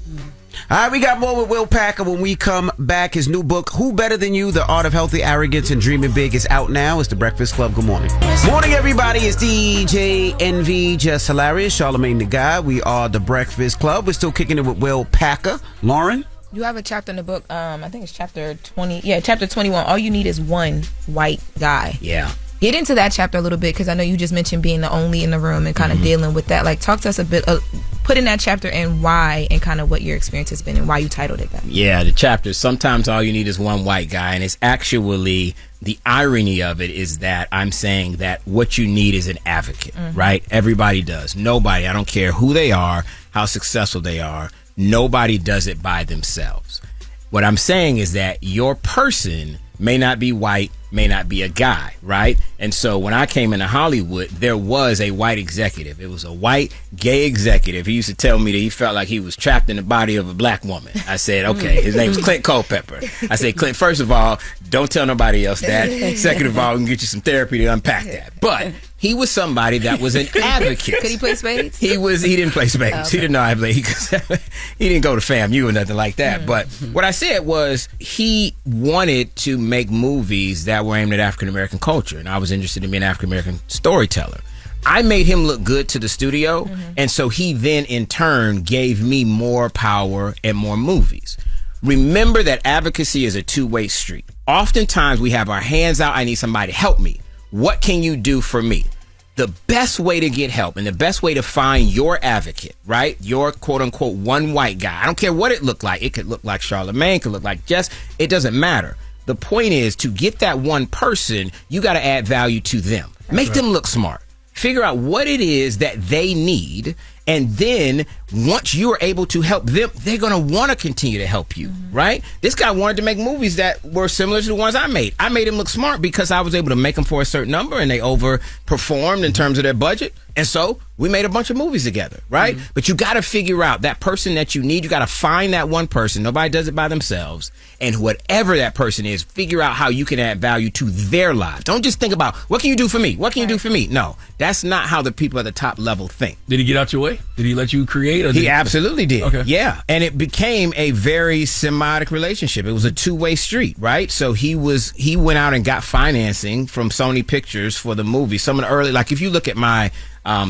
All right, we got more with Will Packer when we come back. His new book, Who Better Than You? The Art of Healthy Arrogance and Dreaming Big, is out now. It's The Breakfast Club. Good morning. Morning, everybody. It's DJ NV, Jess Hilarious, Charlamagne the Guy. We are The Breakfast Club. We're still kicking it with Will Packer. Lauren? You have a chapter in the book, I think it's chapter 20. Yeah, chapter 21. All you need is one white guy. Yeah. Get into that chapter a little bit, because I know you just mentioned being the only in the room and kind of dealing with that. Talk to us a bit, put in that chapter and why, and kind of what your experience has been and why you titled it that. Yeah, the chapter, sometimes all you need is one white guy. And it's actually, the irony of it is that I'm saying that what you need is an advocate, right? Everybody does. Nobody, I don't care who they are, how successful they are, nobody does it by themselves. What I'm saying is that your person may not be white, may not be a guy, right? And so when I came into Hollywood, there was a white executive. It was a white gay executive. He used to tell me that he felt like he was trapped in the body of a black woman. I said, okay, his name was Clint Culpepper. I said, Clint, first of all, don't tell nobody else that. Second of all, we can get you some therapy to unpack that. But he was somebody that was an advocate. Could he play spades? He didn't play spades. Okay. He didn't know how to play. He didn't go to FAMU or nothing like that. But what I said was he wanted to make movies that were aimed at African American culture, and I was interested in being an African American storyteller. I made him look good to the studio, and so he then in turn gave me more power and more movies. Remember that advocacy is a two-way street. Oftentimes we have our hands out, I need somebody to help me. What can you do for me? The best way to get help and the best way to find your advocate, right? Your quote unquote one white guy. I don't care what it looked like. It could look like Charlamagne, it could look like Jess. It doesn't matter. The point is to get that one person, you got to add value to them. Make them look smart. Figure out what it is that they need. And then once you are able to help them, they're going to want to continue to help you, right? This guy wanted to make movies that were similar to the ones I made. I made him look smart because I was able to make them for a certain number and they overperformed in terms of their budget. And so we made a bunch of movies together, right? But you got to figure out that person that you need. You got to find that one person. Nobody does it by themselves. And whatever that person is, figure out how you can add value to their lives. Don't just think about, what can you do for me? What can you do for me? No, that's not how the people at the top level think. Did he get out your way? Did he let you create? Or He absolutely did. Okay. Yeah. And it became a very symbiotic relationship. It was a two-way street, right? So he went out and got financing from Sony Pictures for the movie. Some of the early, like if you look at my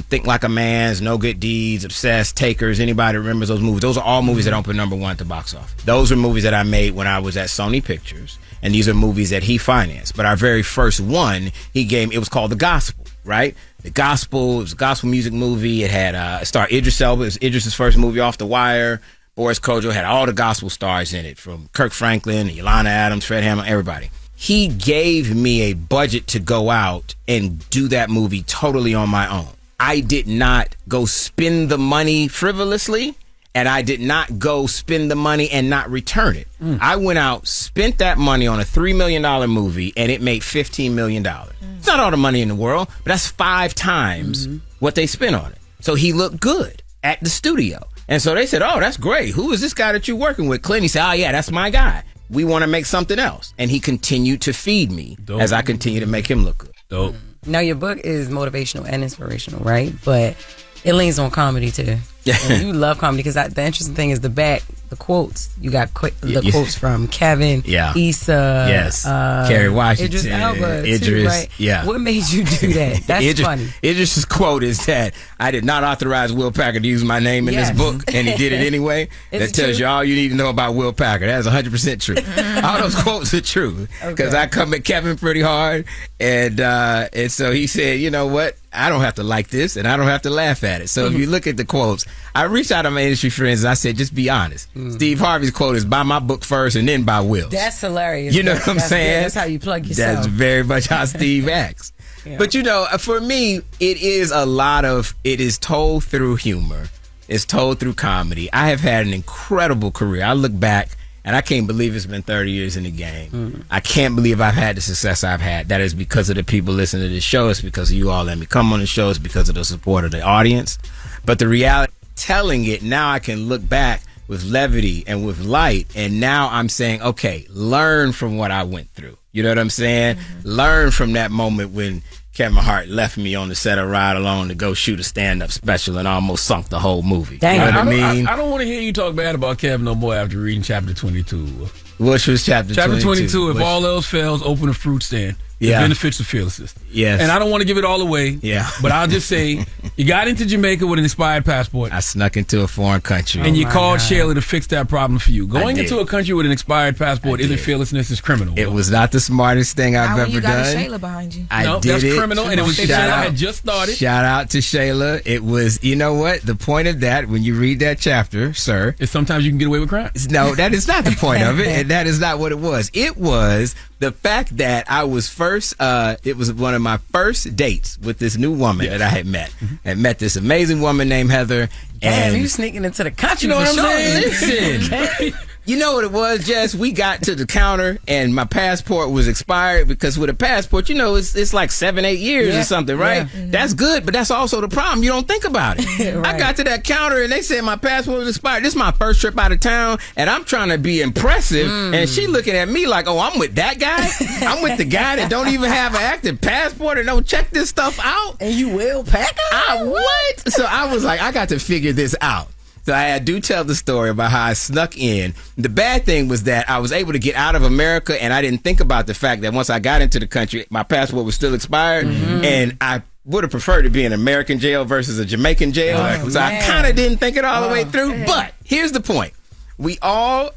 Think Like a Man's, No Good Deeds, Obsessed, Takers, anybody remembers those movies? Those are all movies that don't put number one at the box office. Those are movies that I made when I was at Sony Pictures, and these are movies that he financed. But our very first one, it was called The Gospel, right? The Gospel, it was a gospel music movie. It had, it starred Idris Elba. It was Idris' first movie off The Wire. Boris Kodjoe had all the gospel stars in it, from Kirk Franklin, Yolanda Adams, Fred Hammond, everybody. He gave me a budget to go out and do that movie totally on my own. I did not go spend the money frivolously, and I did not go spend the money and not return it. I went out, spent that money on a $3 million movie, and it made $15 million. It's not all the money in the world, but that's 5 times what they spent on it. So he looked good at the studio. And so they said, oh, that's great. Who is this guy that you're working with? Clint. He said, oh, yeah, that's my guy. We want to make something else. And he continued to feed me as I continue to make him look good. Dope. Now, your book is motivational and inspirational, right? But it leans on comedy, too. And you love comedy because the interesting thing is the quotes. You got the quotes from Kevin, Issa, Kerry Washington, Idris Elba, Idris. too, right? What made you do that? That's funny. Idris' quote is that I did not authorize Will Packer to use my name in this book, and he did it anyway. That tells you all you need to know about Will Packer. That's 100% true. All those quotes are true because I come at Kevin pretty hard, and so he said, you know what? I don't have to like this, and I don't have to laugh at it. So if you look at the quotes, I reached out to my industry friends and I said, just be honest. Steve Harvey's quote is, buy my book first and then buy Will's. That's hilarious. You know what I'm saying? That's how you plug yourself. That's very much how Steve acts. But you know, for me, it is told through humor. It's told through comedy. I have had an incredible career. I look back and I can't believe it's been 30 years in the game. I can't believe I've had the success I've had. That is because of the people listening to this show. It's because of you all let me come on the show. It's because of the support of the audience. But the reality, telling it, now I can look back with levity and with light. And now I'm saying, okay, learn from what I went through. You know what I'm saying? Learn from that moment when Kevin Hart left me on the set of Ride Alone to go shoot a stand-up special and almost sunk the whole movie. Dang. You know what I mean? I don't want to hear you talk bad about Kevin no more after reading chapter 22. Which was chapter 22? Chapter 22, if all else fails, open a fruit stand. The benefits of fearlessness. Yes. And I don't want to give it all away. Yeah. But I'll just say, you got into Jamaica with an expired passport. I snuck into a foreign country. And you called Shayla to fix that problem for you. Going into a country with an expired passport isn't fearlessness, it's criminal. It was not the smartest thing I've ever you done. got Shayla behind you. I did that's it. criminal, and it was shit I had just started. Shout out to Shayla. It was, you know what? The point of that, when you read that chapter, sir, is sometimes you can get away with crime. No, that is not the point of it, and that is not what it was. It was the fact that I was first, it was one of my first dates with this new woman that I had met. I met this amazing woman named Heather. Damn, And you sneaking into the country. You know for what I'm sure. saying? Listen. You know what it was, Jess? We got to the counter and my passport was expired because with a passport, it's like 7-8 years or something, right? Yeah. That's good, but that's also the problem. You don't think about it. Right. I got to that counter and they said my passport was expired. This is my first trip out of town and I'm trying to be impressive. And she looking at me like, oh, I'm with that guy? I'm with the guy that don't even have an active passport and don't check this stuff out? And you will pack it? What? So I was like, I got to figure this out. So I do tell the story about how I snuck in. The bad thing was that I was able to get out of America, and I didn't think about the fact that once I got into the country, my passport was still expired, and I would have preferred to be in American jail versus a Jamaican jail. So I kind of didn't think it all the way through. But here's the point. We all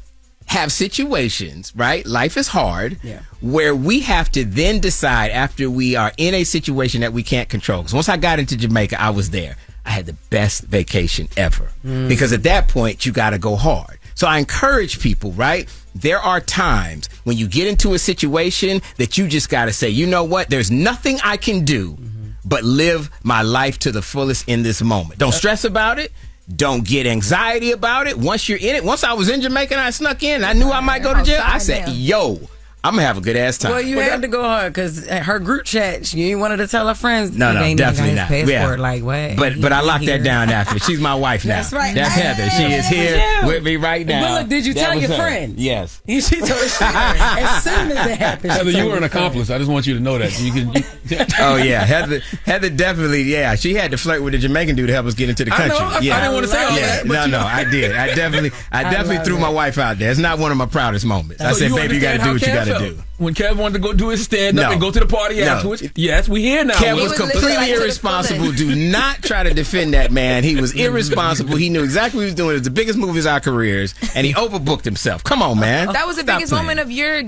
have situations, right? Life is hard, where we have to then decide after we are in a situation that we can't control. Because once I got into Jamaica, I was there. I had the best vacation ever because at that point you got to go hard. So I encourage people, right? There are times when you get into a situation that you just got to say, you know what? There's nothing I can do but live my life to the fullest in this moment. Don't stress about it. Don't get anxiety about it. Once you're in it, once I was in Jamaica and I snuck in, I knew I might go to jail. I said, yo, I'm going to have a good ass time. Well, you had to go hard because her group chat, she wanted to tell her friends. No, definitely not. Passport, like, what? But I locked that down after. She's my wife now. That's right. That's Heather. She is here with me right now. But look, did you tell your friend? Yes. She told her as soon as it happened. Heather, you were an accomplice. I just want you to know that. Oh, yeah. Heather definitely, she had to flirt with the Jamaican dude to help us get into the country. I didn't want to say all that. No, I did. I definitely threw my wife out there. It's not one of my proudest moments. I said, baby, you got to do what you got to do. When Kev wanted to go do his stand-up and go to the party afterwards, yes, we here now. Kev was completely irresponsible. Do not try to defend that man. He was irresponsible. He knew exactly what he was doing. It was the biggest movies of our careers, and he overbooked himself. Come on, man. That was the biggest moment of your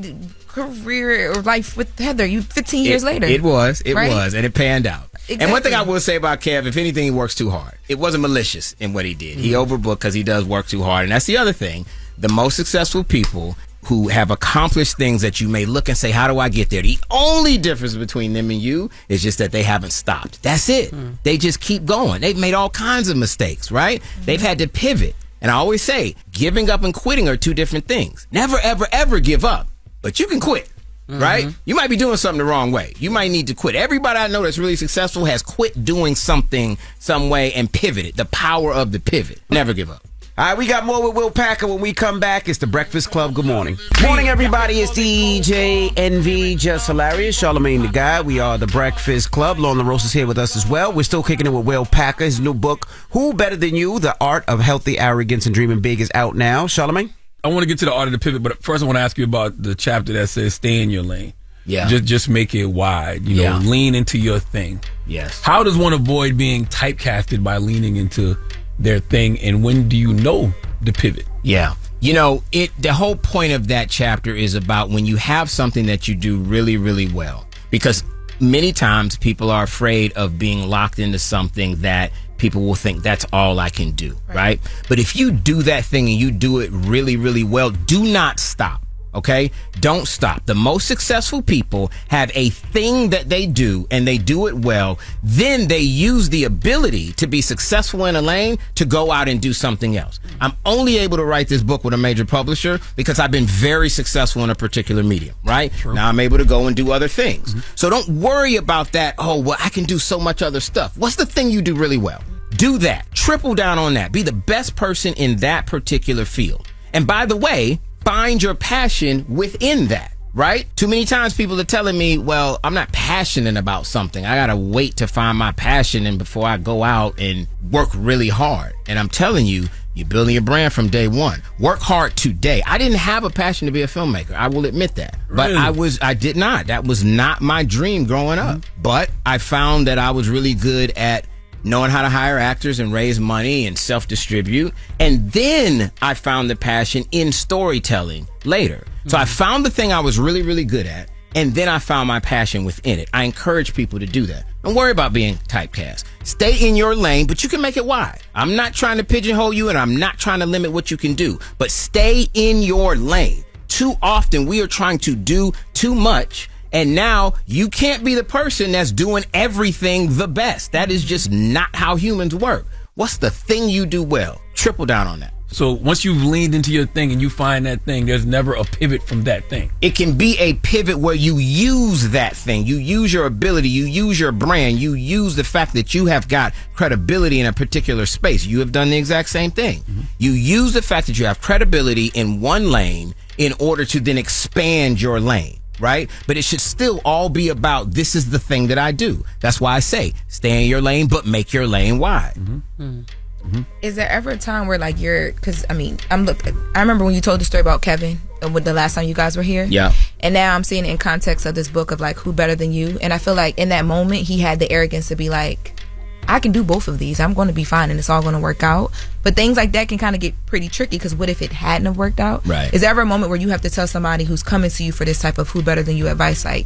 career or life with Heather. You 15 years later. It was, and it panned out. Exactly. And one thing I will say about Kev, if anything, he works too hard. It wasn't malicious in what he did. He overbooked because he does work too hard. And that's the other thing. The most successful people who have accomplished things that you may look and say, how do I get there? The only difference between them and you is just that they haven't stopped. That's it. They just keep going. They've made all kinds of mistakes, right? They've had to pivot. And I always say, giving up and quitting are two different things. Never, ever, ever give up. But you can quit, right? You might be doing something the wrong way. You might need to quit. Everybody I know that's really successful has quit doing something some way and pivoted. The power of the pivot. Never give up. All right, we got more with Will Packer when we come back. It's the Breakfast Club. Good morning. Morning, everybody. It's DJ NV, Jess Hilarious, Charlamagne the Guy. We are the Breakfast Club. Lorna Roques is here with us as well. We're still kicking it with Will Packer. His new book, Who Better Than You? The Art of Healthy Arrogance and Dreaming Big is out now. Charlamagne? I want to get to the art of the pivot, but first I want to ask you about the chapter that says stay in your lane. Yeah. Just make it wide. Lean into your thing. Yes. How does one avoid being typecasted by leaning into their thing, and when do you know the pivot? Yeah. The whole point of that chapter is about when you have something that you do really, really well. Because many times people are afraid of being locked into something that people will think that's all I can do, right? But if you do that thing and you do it really, really well, do not stop. Okay? Don't stop. The most successful people have a thing that they do and they do it well. Then they use the ability to be successful in a lane to go out and do something else. I'm only able to write this book with a major publisher because I've been very successful in a particular medium, right? True. Now I'm able to go and do other things. So don't worry about that. Oh, well, I can do so much other stuff. What's the thing you do really well? Do that. Triple down on that. Be the best person in that particular field. And by the way, find your passion within that, right? Too many times people are telling me, well, I'm not passionate about something. I got to wait to find my passion and before I go out and work really hard. And I'm telling you, you're building your brand from day one. Work hard today. I didn't have a passion to be a filmmaker. I will admit that. But I did not. That was not my dream growing up. But I found that I was really good at knowing how to hire actors and raise money and self-distribute. And then I found the passion in storytelling later. So I found the thing I was really, really good at, and then I found my passion within it. I encourage people to do that. Don't worry about being typecast. Stay in your lane, but you can make it wide. I'm not trying to pigeonhole you, and I'm not trying to limit what you can do, but stay in your lane. Too often, we are trying to do too much, and now you can't be the person that's doing everything the best. That is just not how humans work. What's the thing you do well? Triple down on that. So once you've leaned into your thing and you find that thing, there's never a pivot from that thing. It can be a pivot where you use that thing. You use your ability. You use your brand. You use the fact that you have got credibility in a particular space. You have done the exact same thing. Mm-hmm. You use the fact that you have credibility in one lane in order to then expand your lane. Right? But it should still all be about, this is the thing that I do. That's why I say, stay in your lane, but make your lane wide. Mm-hmm. Mm-hmm. Is there ever a time where like because I remember when you told the story about Kevin with the last time you guys were here. Yeah. And now I'm seeing it in context of this book of like, who better than you? And I feel like in that moment, he had the arrogance to be like, I can do both of these. I'm going to be fine and it's all going to work out. But things like that can kind of get pretty tricky because what if it hadn't have worked out? Right. Is there ever a moment where you have to tell somebody who's coming to you for this type of who better than you advice, like,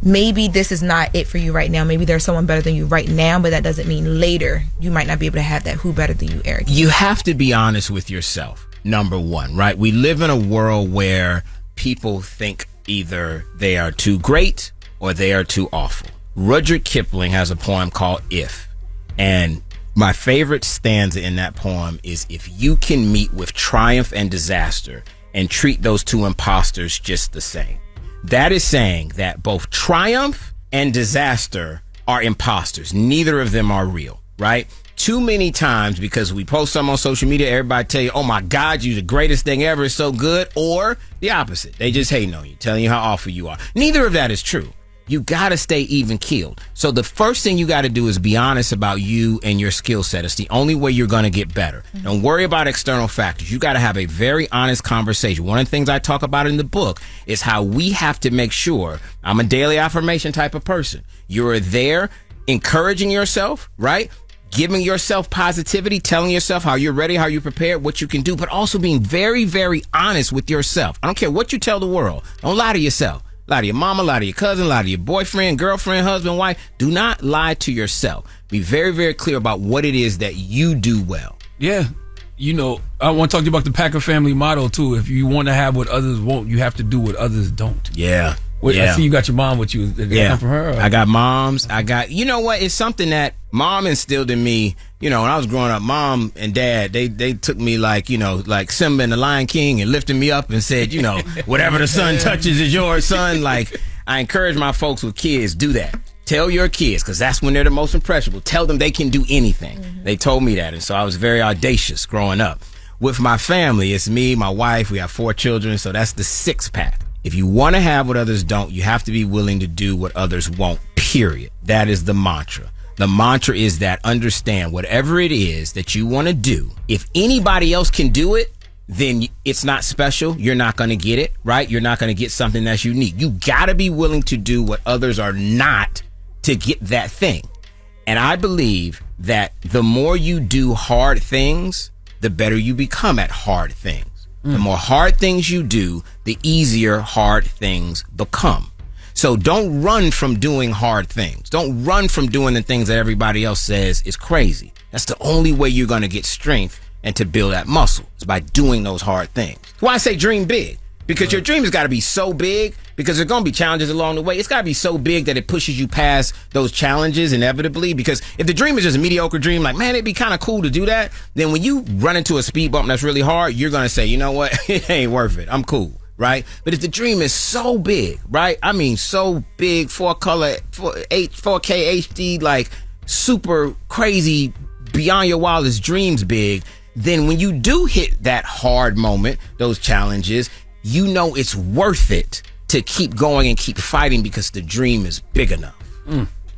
maybe this is not it for you right now. Maybe there's someone better than you right now, but that doesn't mean later you might not be able to have that who better than you arrogance. You have to be honest with yourself, number one, right? We live in a world where people think either they are too great or they are too awful. Rudyard Kipling has a poem called If. And my favorite stanza in that poem is, if you can meet with triumph and disaster and treat those two imposters just the same. That is saying that both triumph and disaster are imposters. Neither of them are real, right? Too many times, because we post some on social media, everybody tell you, oh my God, you the greatest thing ever, it's so good. Or the opposite. They just hating on you, telling you how awful you are. Neither of that is true. You got to stay even keeled. So the first thing you got to do is be honest about you and your skill set. It's the only way you're going to get better. Mm-hmm. Don't worry about external factors. You got to have a very honest conversation. One of the things I talk about in the book is how we have to make sure, I'm a daily affirmation type of person. You're there encouraging yourself, right? Giving yourself positivity, telling yourself how you're ready, how you're prepared, what you can do, but also being very, very honest with yourself. I don't care what you tell the world. Don't lie to yourself. Lie to your mama, lie to your cousin, lie to your boyfriend, girlfriend, husband, wife. Do not lie to yourself. Be very, very clear about what it is that you do well. Yeah. You know, I want to talk to you about the Packer family motto, too. If you want to have what others won't, you have to do what others don't. Yeah. I see you got your mom with you. Did that come from her? Or? I got moms. You know what? It's something that mom instilled in me. You know, when I was growing up, mom and dad, they took me like Simba and the Lion King and lifted me up and said, you know, whatever the sun touches is yours, son. Like, I encourage my folks with kids, do that. Tell your kids, because that's when they're the most impressionable. Tell them they can do anything. Mm-hmm. They told me that. And so I was very audacious growing up. With my family, it's me, my wife. We have 4 children. So that's the 6-pack. If you want to have what others don't, you have to be willing to do what others won't, period. That is the mantra. The mantra is that understand whatever it is that you want to do. If anybody else can do it, then it's not special. You're not going to get it, right? You're not going to get something that's unique. You got to be willing to do what others are not to get that thing. And I believe that the more you do hard things, the better you become at hard things. The more hard things you do, the easier hard things become. So don't run from doing hard things. Don't run from doing the things that everybody else says is crazy. That's the only way you're going to get strength and to build that muscle is by doing those hard things. That's why I say dream big, because your dream has got to be so big, because there's going to be challenges along the way. It's got to be so big that it pushes you past those challenges inevitably. Because if the dream is just a mediocre dream, like, man, it'd be kind of cool to do that. Then when you run into a speed bump that's really hard, you're going to say, you know what? It ain't worth it. I'm cool. Right? But if the dream is so big, right? I mean, so big, 4K HD, like super crazy, beyond your wildest dreams big, then when you do hit that hard moment, those challenges, you know it's worth it to keep going and keep fighting because the dream is big enough.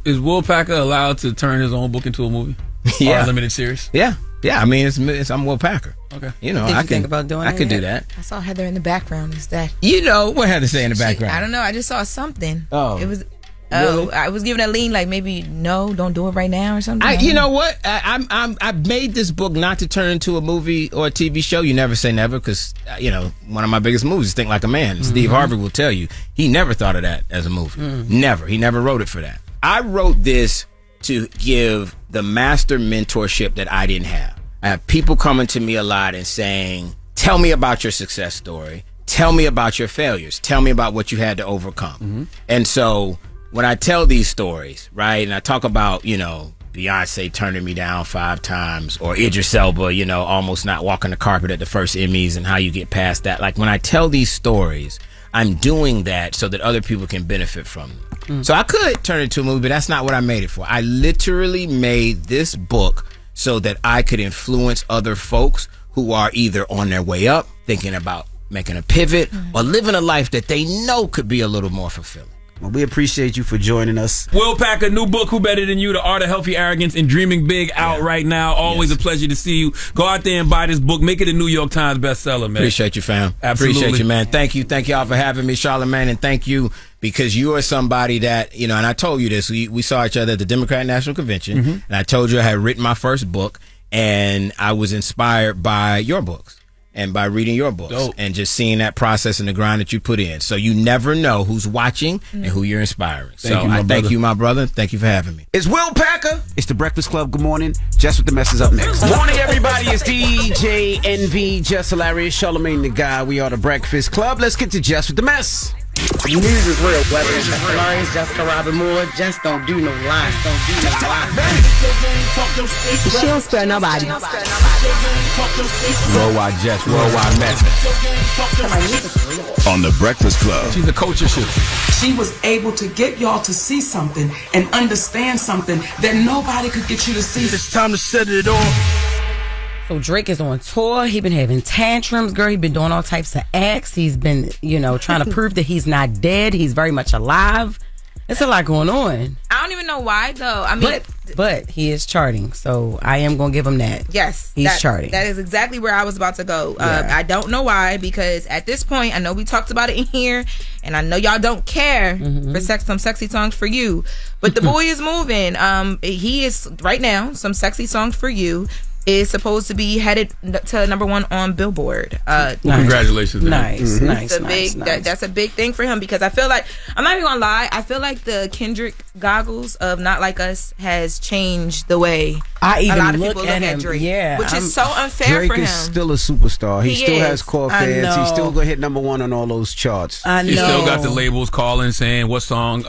Is Will Packer allowed to turn his own book into a movie? Yeah. Or a limited series? Yeah. I mean, I'm Will Packer. Okay. You know, Did you I think about doing I could that? do that. I saw Heather in the background. Is that? You know, what Heather say in the background? I don't know. I just saw something. Oh. It was. Really? I was giving a lean, like maybe no, don't do it right now or something. You know what? I made this book not to turn into a movie or a TV show. You never say never, because you know one of my biggest movies is Think Like a Man. Mm-hmm. Steve Harvey will tell you he never thought of that as a movie. Never. He never wrote it for that. I wrote this to give the master mentorship that I didn't have. I have people coming to me a lot and saying, "Tell me about your success story. Tell me about your failures. Tell me about what you had to overcome." And so when I tell these stories, right, and I talk about, you know, Beyonce turning me down 5 times, or Idris Elba, you know, almost not walking the carpet at the first Emmys, and how you get past that. Like, when I tell these stories, I'm doing that so that other people can benefit from them. So I could turn it into a movie, but that's not what I made it for. I literally made this book so that I could influence other folks who are either on their way up, thinking about making a pivot, or living a life that they know could be a little more fulfilling. Well, we appreciate you for joining us. Will Packer, new book, Who Better Than You? The Art of Healthy Arrogance and Dreaming Big, out right now. Always a pleasure to see you. Go out there and buy this book. Make it a New York Times bestseller, man. Appreciate you, fam. Absolutely. Appreciate you, man. Thank you. Thank y'all for having me, Charlamagne, and thank you because you are somebody that, you know, and I told you this, we saw each other at the Democratic National Convention, and I told you I had written my first book, and I was inspired by your books. And by reading your books and just seeing that process and the grind that you put in. So you never know who's watching and who you're inspiring. Thank you, my brother. Thank you for having me. It's Will Packer. It's the Breakfast Club. Good morning. Jess with the Mess is up next. Morning, everybody. It's DJ NV, Jess Hilarious, Charlamagne the Guy. We are the Breakfast Club. Let's get to Jess with the Mess. News is real, whether it's Jess Hilarious, Jessica Robin Moore, just don't do no lies, She don't spare nobody. Worldwide Jess, worldwide Mack. On the Breakfast Club. She's a culture shifter. She was able to get y'all to see something and understand something that nobody could get you to see. It's time to set it off. So Drake is on tour. He been having tantrums, girl. He been doing all types of acts. He's been, you know, trying to prove that he's not dead. He's very much alive. It's a lot going on. I don't even know why, though. I mean, but he is charting, so I am gonna give him that. Yes, he's charting. That is exactly where I was about to go. I don't know why, because at this point, I know we talked about it in here, and I know y'all don't care for some sexy songs for you, but the boy is moving. He is right now. Some sexy songs for you is supposed to be headed to #1 on Billboard. Congratulations. Nice. That's a big thing for him, because I feel like, I'm not even gonna lie, I feel like the Kendrick goggles of Not Like Us has changed the way a lot of people people look at Drake, which is so unfair Drake for him. is still a superstar. He still has core fans. know. He's still gonna hit #1 on all those charts. I know. He still got the labels calling, saying what song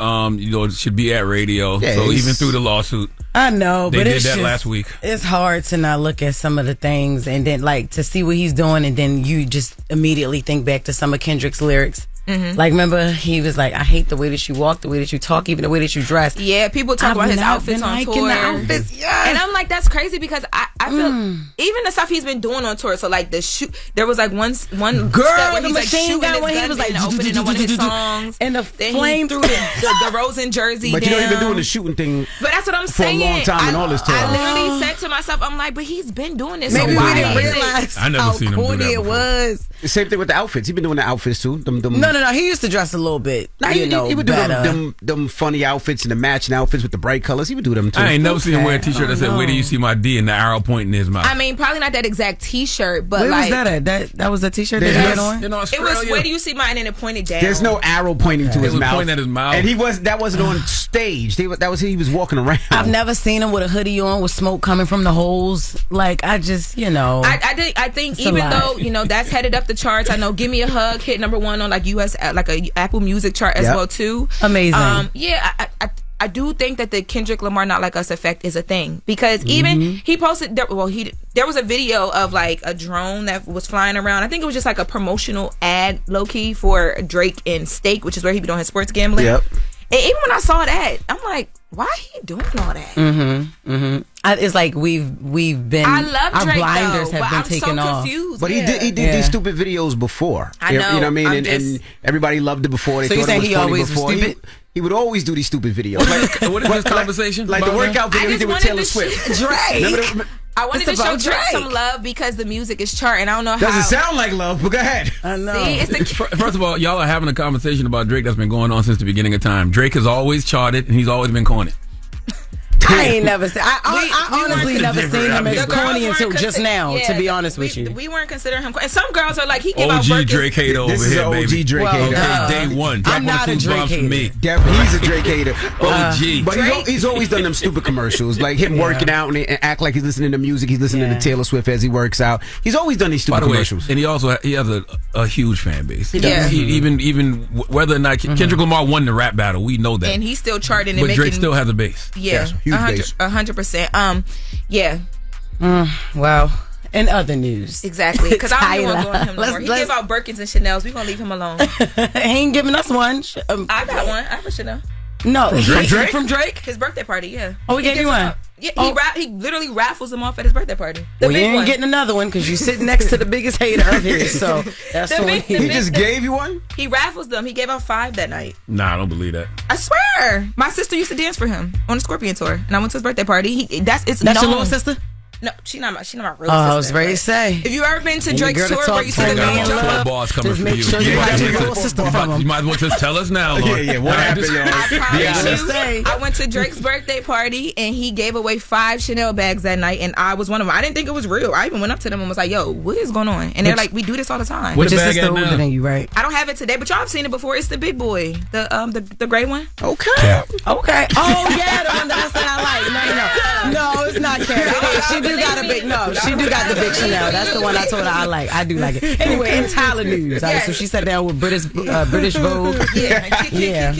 should be at radio. Yeah, so even through the lawsuit, I know, they but did it's that just, last week. It's hard to not look at some of the things and then like to see what he's doing, and then you just immediately think back to some of Kendrick's lyrics. Like, remember, he was like, I hate the way that you walk, the way that you talk, even the way that you dress. Yeah, people talk about his outfits on tour. The outfits, yes. And I'm like, that's crazy, because I feel even the stuff he's been doing on tour. So like the shoot, there was like one girl, step when the he's like machine shooting gun his when he gun was like in the opening of one of his songs, and the then flame he threw the Rosen jersey But down. you know, he's been doing the shooting thing. But that's what I'm for saying. a long time in all his tours. I literally said to myself, I'm like, but he's been doing this. Maybe so why we didn't is it- realize I never how seen him do corny that it before. was. The same thing with the outfits. He's been doing the outfits too. No. He used to dress a little bit. Nah, he would do them funny outfits and the matching outfits with the bright colors. He would do them too. I ain't never seen him wear a t-shirt that said, "Where do you see my D?" and the arrow pointing in his mouth. I mean, probably not that exact T-shirt, but Where like was that at? That was the T-shirt that he had on? in it Australia. was. Where do you see mine? And it pointed down. There's no arrow pointing to his was mouth. pointing at his mouth. And that wasn't on stage. That was he was walking around. I've never seen him with a hoodie on with smoke coming from the holes. Like, I just, I think even though that's headed up the charts. I know "Give Me a Hug" hit #1 on like US like a Apple Music chart as well too. Amazing. I do think that the Kendrick Lamar Not Like Us effect is a thing, because even he posted there was a video of like a drone that was flying around. I think it was just like a promotional ad low key for Drake and Stake, which is where he be doing his sports gambling. Yep. And even when I saw that, I'm like, why he doing all that? It's like we've been. I love our Drake, blinders though, have but been I'm taken so off. confused. But he did these stupid videos before. I know. You know what I mean? I'm And everybody loved it before. They So you thought it saying was he funny always was before. stupid? He would always do these stupid videos. What is this conversation? Like the about, workout video he did with Taylor Swift. Drake. I wanted to It's show about Drake Drake. some love because the music is charting. I don't know how. Doesn't sound like love, but go ahead. I know. See, it's the First of all, y'all are having a conversation about Drake that's been going on since the beginning of time. Drake has always charted, and he's always been corny. I ain't never seen. I honestly weren't never seen him as different. corny girls until weren't just consi- now. yeah, to be honest with you, we weren't considering him. And some girls are like, he give out OG Birkins. Drake hater over This is here, an baby. OG Drake Well, hater. Day one. I'm Drop one not of a those Drake bombs for hater. me. Definitely, he's a Drake hater. OG. But he's always done them stupid commercials, like him working out and act like he's listening to music. He's listening to Taylor Swift as he works out. He's always done these By stupid the way, commercials. and he has a huge fan base. does. Even whether or not Kendrick Lamar won the rap battle, we know that. And he's still charting and but making. Drake still has a base. Yeah. Yes, huge days. 100%. Yeah. Well, in other news. Exactly. Because I don't want to go on him no Let's- more. He let's- gave out Birkins and Chanels. We're going to leave him alone. He ain't giving us one. I got one. I have a Chanel. No. Drake? From Drake? His birthday party, yeah. Oh, he gave you gives one? them out. Yeah, Oh. he literally raffles them off at his birthday party. The Well, you big ain't one. getting another one because you sitting next to the biggest hater of his. So that's The the one big- the He big- just gave you one? He raffles them. He gave out 5 that night. Nah, I don't believe that. I swear. My sister used to dance for him on the Scorpion tour, and I went to his birthday party. It's That's known. your little sister? No, she's not my real sister. I was ready to say. If you ever been to Any Drake's girl that tour talk where you see to the me big in jump love, up, Balls coming just for make you. sure you might got as your well little just- sister from him. You might as well just tell us now, Lord. Yeah, what happened, y'all? I promise Yeah. you, I went to Drake's birthday party and he gave away 5 Chanel bags that night, and I was one of them. I didn't think it was real. I even went up to them and was like, "Yo, what is going on?" And they're like, "We do this all the time." What Your bag sister at now? older than you, right? I don't have it today, but y'all have seen it before. It's the big boy, the gray one. Okay. Okay. Oh yeah, the one that I said I like. No, it's not Carrie. She do got a big. No, she do got the big Chanel. That's the one I told her I like. I do like it. Anyway, in Tyler news, Yes. so she sat down with British Vogue. Yeah,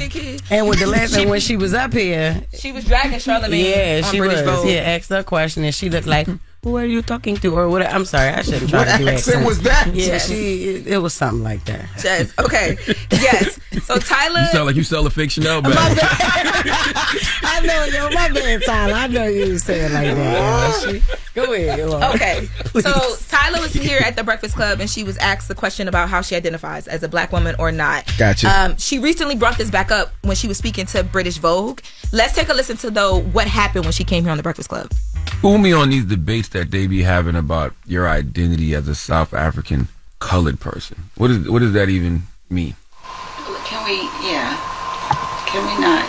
And with the last time when she was up here, She was dragging Charlamagne. yeah, on she British was. Vogue. Yeah, asked her a question and she looked like, "Who are you talking to?" Or what? I'm sorry, I shouldn't try to do What accent was that? Yeah, Yes. it was something like that. Jess. Okay. Yes. So Tyler. You sound like you sell a fake Chanel bag. I know, yo, my bad, Tyler. I know you say it like that. Go ahead. Go on. Okay, so Tyler was here at the Breakfast Club and she was asked the question about how she identifies as a black woman or not. Gotcha. She recently brought this back up when she was speaking to British Vogue. Let's take a listen to what happened when she came here on the Breakfast Club. Fool me on these debates that they be having about your identity as a South African colored person. What does that even mean? Can we not?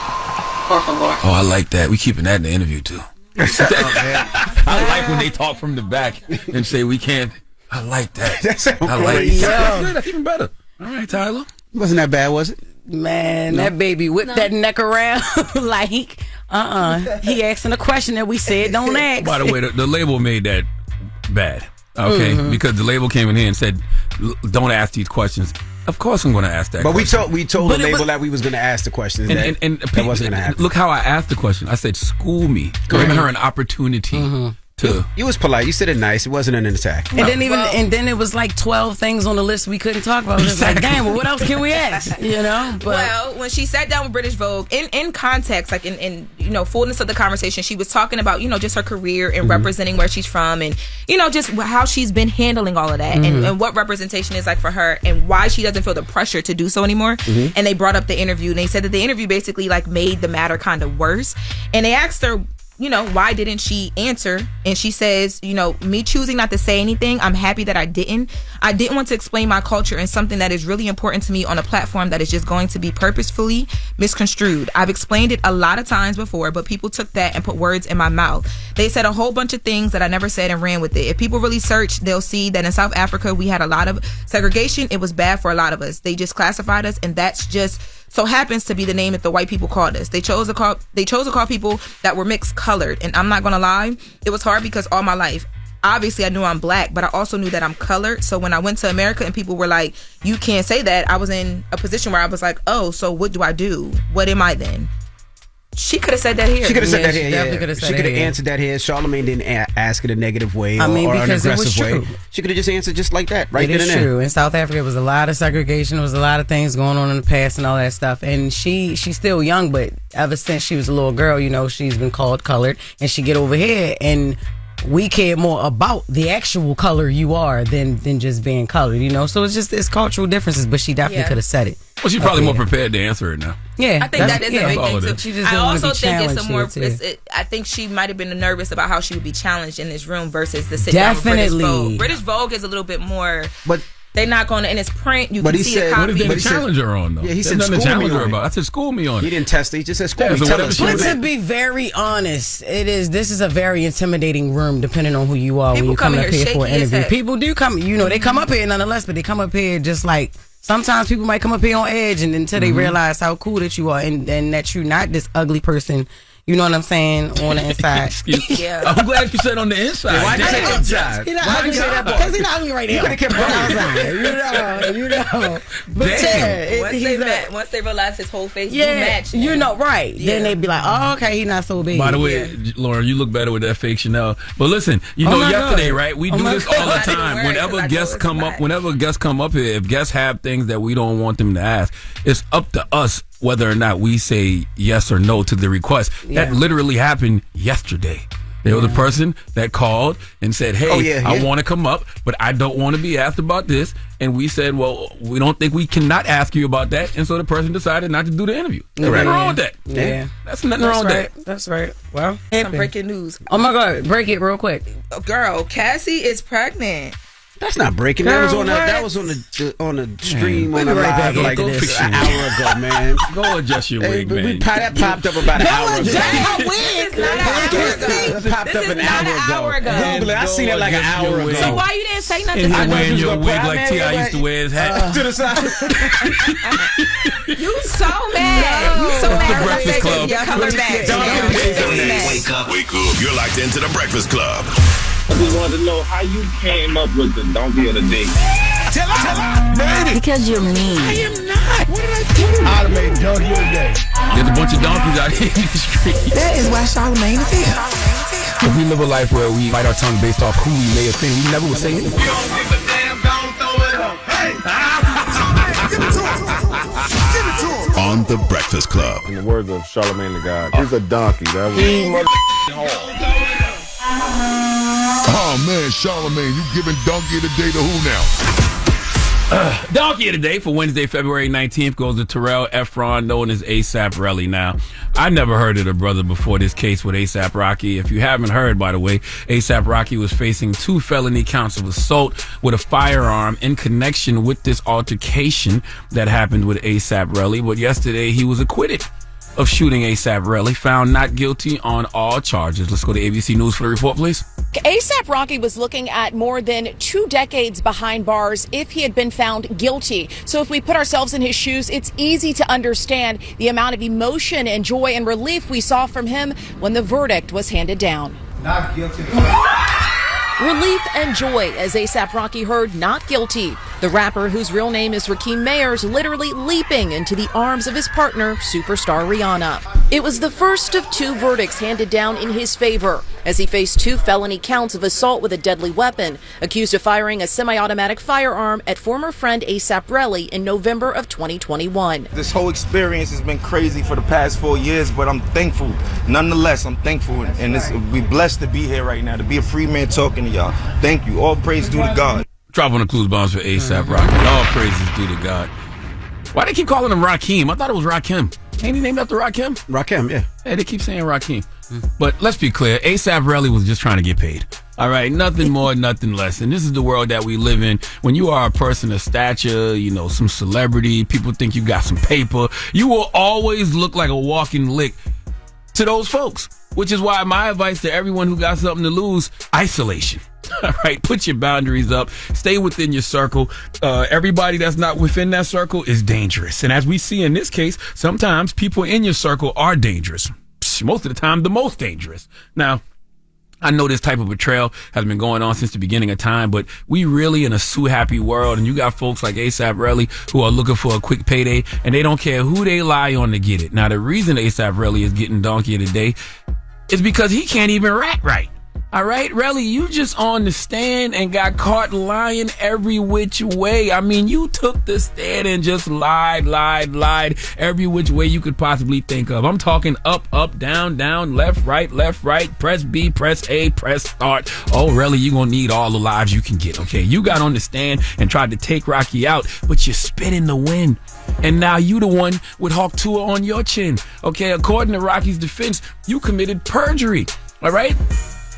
Por favor. Oh, I like that. We keeping that in the interview too. I like when they talk from the back and say we can't. I like that. I like that. That's even better. All right, Tyler. Wasn't that bad, was it? Man, that baby whipped that neck around like, he asking a question that we said don't ask. By the way, the label made that bad. Okay, because the label came in here and said, "Don't ask these questions." Of course, I'm going to ask that. But question. we told the label that we was going to ask the questions. And that wasn't going to happen. Look how I asked the question. I said, "School me." Giving her an opportunity to. You was polite. You said it nice. It wasn't an attack. And then it was like 12 things on the list we couldn't talk about. It was like, damn, well, what else can we ask? You know? But Well, when she sat down with British Vogue, in context, like in fullness of the conversation, she was talking about just her career and representing where she's from, and just how she's been handling all of that, and what representation is like for her, and why she doesn't feel the pressure to do so anymore. And they brought up the interview, and they said that the interview basically like made the matter kind of worse. And they asked her, why didn't she answer? And she says, me choosing not to say anything, I'm happy that I didn't. I didn't want to explain my culture and something that is really important to me on a platform that is just going to be purposefully misconstrued. I've explained it a lot of times before, but people took that and put words in my mouth. They said a whole bunch of things that I never said and ran with it. If people really search, they'll see that in South Africa, we had a lot of segregation. It was bad for a lot of us. They just classified us, and that's just so happens to be the name that the white people called us. They chose to call people that were mixed colored. And I'm not gonna lie, it was hard because all my life, obviously I knew I'm black, but I also knew that I'm colored. So when I went to America and people were like, you can't say that, I was in a position where I was like, oh, so what do I do? What am I then? She could have said that here. She could have said that here. definitely Yeah. could've said She could have it here. answered that here. Charlamagne didn't ask it a negative way or an because it was aggressive way. true. She could have just answered just like that, right It then is and there. true. In South Africa, it was a lot of segregation. There was a lot of things going on in the past and all that stuff. And she's still young, but ever since she was a little girl, she's been called colored. And she get over here, and we care more about the actual color you are than just being colored. So it's cultural differences. But she definitely could have said it. Well, she's probably more prepared to answer it now. Yeah, I think that is a big thing too. She just I didn't wanna also be think it's a more. challenged I think she might have been nervous about how she would be challenged in this room versus the sit down with British Vogue. British Vogue is a little bit more. But they're not going to. And it's print. You But can he see said- the What copy. did they challenge her on though? Yeah, he There's said nothing to school me challenge her on it. about. I said school me on He it. didn't test it. He just said, "School Yeah, me, so tell whatever us." she But was to be very honest, this is a very intimidating room depending on who you are when People you come come up here here for an shaky as interview. heck. People do come, they come up here nonetheless, but they come up here just like sometimes people might come up here on edge and until they realize how cool that you are and that you're not this ugly person, You know what I'm saying? On the inside. Yeah. I'm glad you said on the inside. Why did you say inside? Why you say that? Because he's not ugly right now. You could have kept outside. You know. But yeah, once they realize his whole face, match. You know, right? Yeah. Then they'd be like, oh, okay, he's not so big. By the way, Lauren, you look better with that fake Chanel. But listen, yesterday, right? We do this all the time. Whenever guests come up here, if guests have things that we don't want them to ask, it's up to us whether or not we say yes or no to the request. Yeah. That literally happened yesterday. There was a person that called and said, hey, I want to come up, but I don't want to be asked about this. And we said, well, we don't think we cannot ask you about that. And so the person decided not to do the interview. There's nothing wrong with that. Yeah. That's nothing wrong with that. That's right. Well, some breaking news. Oh, my God. Break it real quick. Girl, Cassie is pregnant. That's not breaking. That was on the stream on the live like an hour ago, man. Go adjust your wig, man. That popped up about an hour ago. That popped up an hour ago. I seen it like an hour ago. So why you didn't say nothing? And wearing your wig like T.I. used to wear his hat to the side. You so mad. You so mad. The Breakfast Club. Color back. Wake up. You're locked into the Breakfast Club. I just wanted to know how you came up with the donkey of the day. Tell her. Because you're mean. I am not. What did I do? I'd have made donkey of the day. There's a bunch of donkeys out here in the street. That is why Charlamagne is here. If we live a life where we bite our tongue based off who we may offend, we never would say anything. You don't give a damn, don't throw it up. Hey! Give it to him. Give it to him. On the Breakfast Club. In the words of Charlamagne the God, he's a donkey. That was Oh man, Charlamagne, you giving Donkey of the Day to who now? Donkey of the Day for Wednesday, February 19th goes to Terrell Efron, known as A$AP Rocky. Now, I never heard of the brother before this case with A$AP Rocky. If you haven't heard, by the way, A$AP Rocky was facing 2 felony counts of assault with a firearm in connection with this altercation that happened with A$AP Rocky. But yesterday, he was acquitted of shooting A$AP Rocky, found not guilty on all charges. Let's go to ABC News for the report, please. A$AP Rocky was looking at more than 2 decades behind bars if he had been found guilty. So if we put ourselves in his shoes, it's easy to understand the amount of emotion and joy and relief we saw from him when the verdict was handed down. Not guilty. Relief and joy as A$AP Rocky heard not guilty. The rapper, whose real name is Rakim Mayers, literally leaping into the arms of his partner, superstar Rihanna. It was the first of 2 verdicts handed down in his favor as he faced 2 felony counts of assault with a deadly weapon, accused of firing a semi-automatic firearm at former friend A$AP Rocky in November of 2021. This whole experience has been crazy for the past 4 years, but I'm thankful. Nonetheless, I'm thankful, and we're blessed to be here right now, to be a free man talking to y'all. Thank you. All praise due to God. Drop on the clues bombs for A$AP Rocky. All praises due to God. Why they keep calling him Rakim? I thought it was Rakim. Ain't he named after Rakim? Rakim, yeah. Hey, they keep saying Rakim. But let's be clear, A$AP Rocky was just trying to get paid. All right, nothing more, nothing less. And this is the world that we live in. When you are a person of stature, some celebrity, people think you got some paper, you will always look like a walking lick to those folks. Which is why my advice to everyone who got something to lose, isolation. All right, put your boundaries up. Stay within your circle. Everybody that's not within that circle is dangerous. And as we see in this case, sometimes people in your circle are dangerous. Most of the time, the most dangerous. Now, I know this type of betrayal has been going on since the beginning of time, but we really in a sue-happy world, and you got folks like A$AP Rocky who are looking for a quick payday, and they don't care who they lie on to get it. Now, the reason A$AP Rocky is getting Donkey of the Day is because he can't even rap right. All right, Relly, you just on the stand and got caught lying every which way. I mean, you took the stand and just lied every which way you could possibly think of. I'm talking up, down, left, right, press B, press A, press start. Oh, Relly, you gonna need all the lives you can get, okay? You got on the stand and tried to take Rocky out, but you spit in the wind. And now you the one with Hawk Tour on your chin. Okay, according to Rocky's defense, you committed perjury. All right?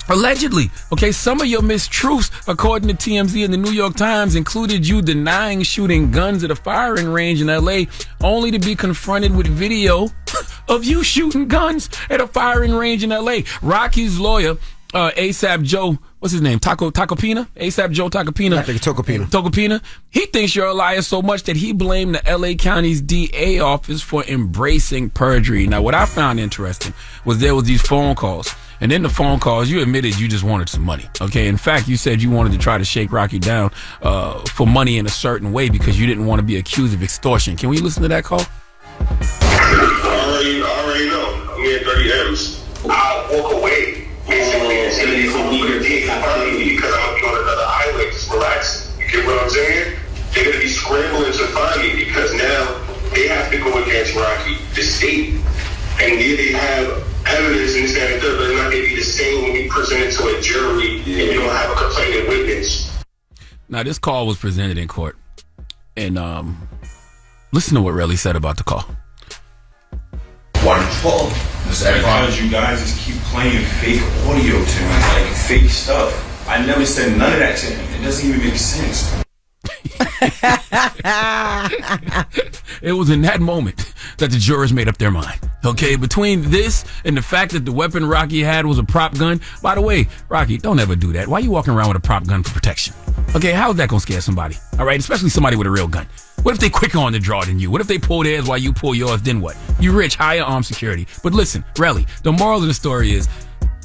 Allegedly. Okay, some of your mistruths, according to TMZ and the New York Times, included you denying shooting guns at a firing range in LA, only to be confronted with video of you shooting guns at a firing range in LA. Rocky's lawyer, A$AP Joe what's his name? Tacopina? ASAP Joe Tacopina. I think Tocopina. Tocopina. He thinks you're a liar so much that he blamed the LA County's DA office for embracing perjury. Now, what I found interesting was there was these phone calls. And in the phone calls, you admitted you just wanted some money. Okay. In fact, you said you wanted to try to shake Rocky down for money in a certain way because you didn't want to be accused of extortion. Can we listen to that call? I already know. I'm getting 30 M's. I'll walk away, basically, and say these people are taking money because I'm on another island just relaxing. You get what I'm saying? They're going to be scrambling to find me because now they have to go against Rocky, the state. And they have evidence and this, that, and third, but it's not going to be the same when we present it to a jury and you don't have a complaining witness. Now, this call was presented in court. And listen to what Relly said about the call. Why did you call? Because you guys just keep playing fake audio to me, like fake stuff. I never said none of that to him. It doesn't even make sense. It was in that moment that the jurors made up their mind. Okay, between this and the fact that the weapon Rocky had was a prop gun. By the way, Rocky, don't ever do that. Why are you walking around with a prop gun for protection? Okay, how is that gonna scare somebody? All right, especially somebody with a real gun. What if they quicker on the draw than you? What if they pull theirs while you pull yours? Then what? You rich, higher armed security. But listen, Relly, the moral of the story is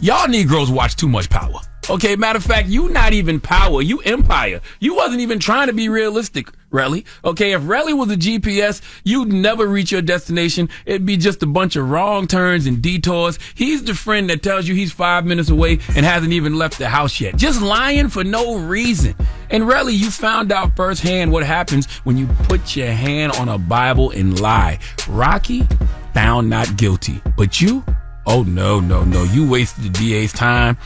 y'all Negroes watch too much Power. Okay, matter of fact, you not even Power, you Empire. You wasn't even trying to be realistic, Relly. Okay, if Relly was a GPS, you'd never reach your destination. It'd be just a bunch of wrong turns and detours. He's the friend that tells you he's 5 minutes away and hasn't even left the house yet. Just lying for no reason. And Relly, you found out firsthand what happens when you put your hand on a Bible and lie. Rocky, found not guilty. But you? Oh, no. You wasted the DA's time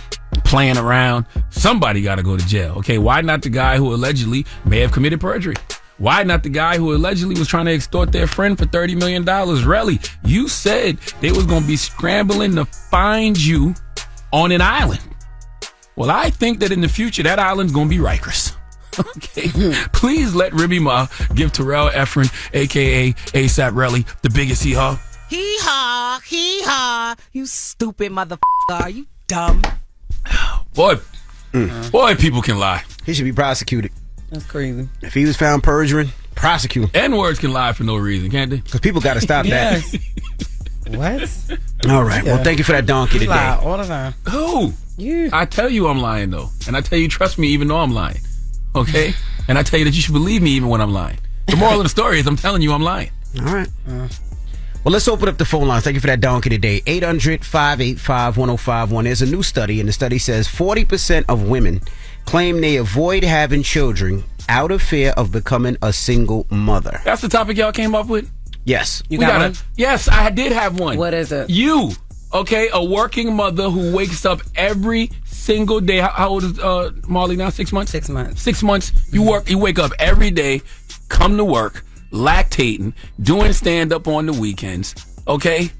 playing around. Somebody got to go to jail. Okay, why not the guy who allegedly may have committed perjury? Why not the guy who allegedly was trying to extort their friend for $30 million? Relly, you said they was going to be scrambling to find you on an island. Well, I think that in the future, that island's going to be Rikers. Okay, please let Ribby Ma give Terrell Efren, a.k.a. ASAP Relly, the biggest hee-haw. Hee-haw. You stupid motherfucker. Are you dumb? Boy, people can lie. He should be prosecuted. That's crazy. If he was found perjuring, prosecute him. N-words can lie for no reason, can't they? Because people got to stop that. What? All right. Yeah. Well, thank you for that donkey today. Lie all the time. Who? You. I tell you I'm lying, though. And I tell you, trust me, even though I'm lying. Okay? And I tell you that you should believe me even when I'm lying. The moral of the story is I'm telling you I'm lying. All right. Well, let's open up the phone line. Thank you for that donkey today. 800-585-1051. There's a new study, and the study says 40% of women claim they avoid having children out of fear of becoming a single mother. That's the topic y'all came up with? Yes. You got one? Yes, I did have one. What is it? You, okay, a working mother who wakes up every single day. How old is Marley now? 6 months? 6 months. 6 months. You wake up every day, come to work, lactating, doing stand-up on the weekends, okay?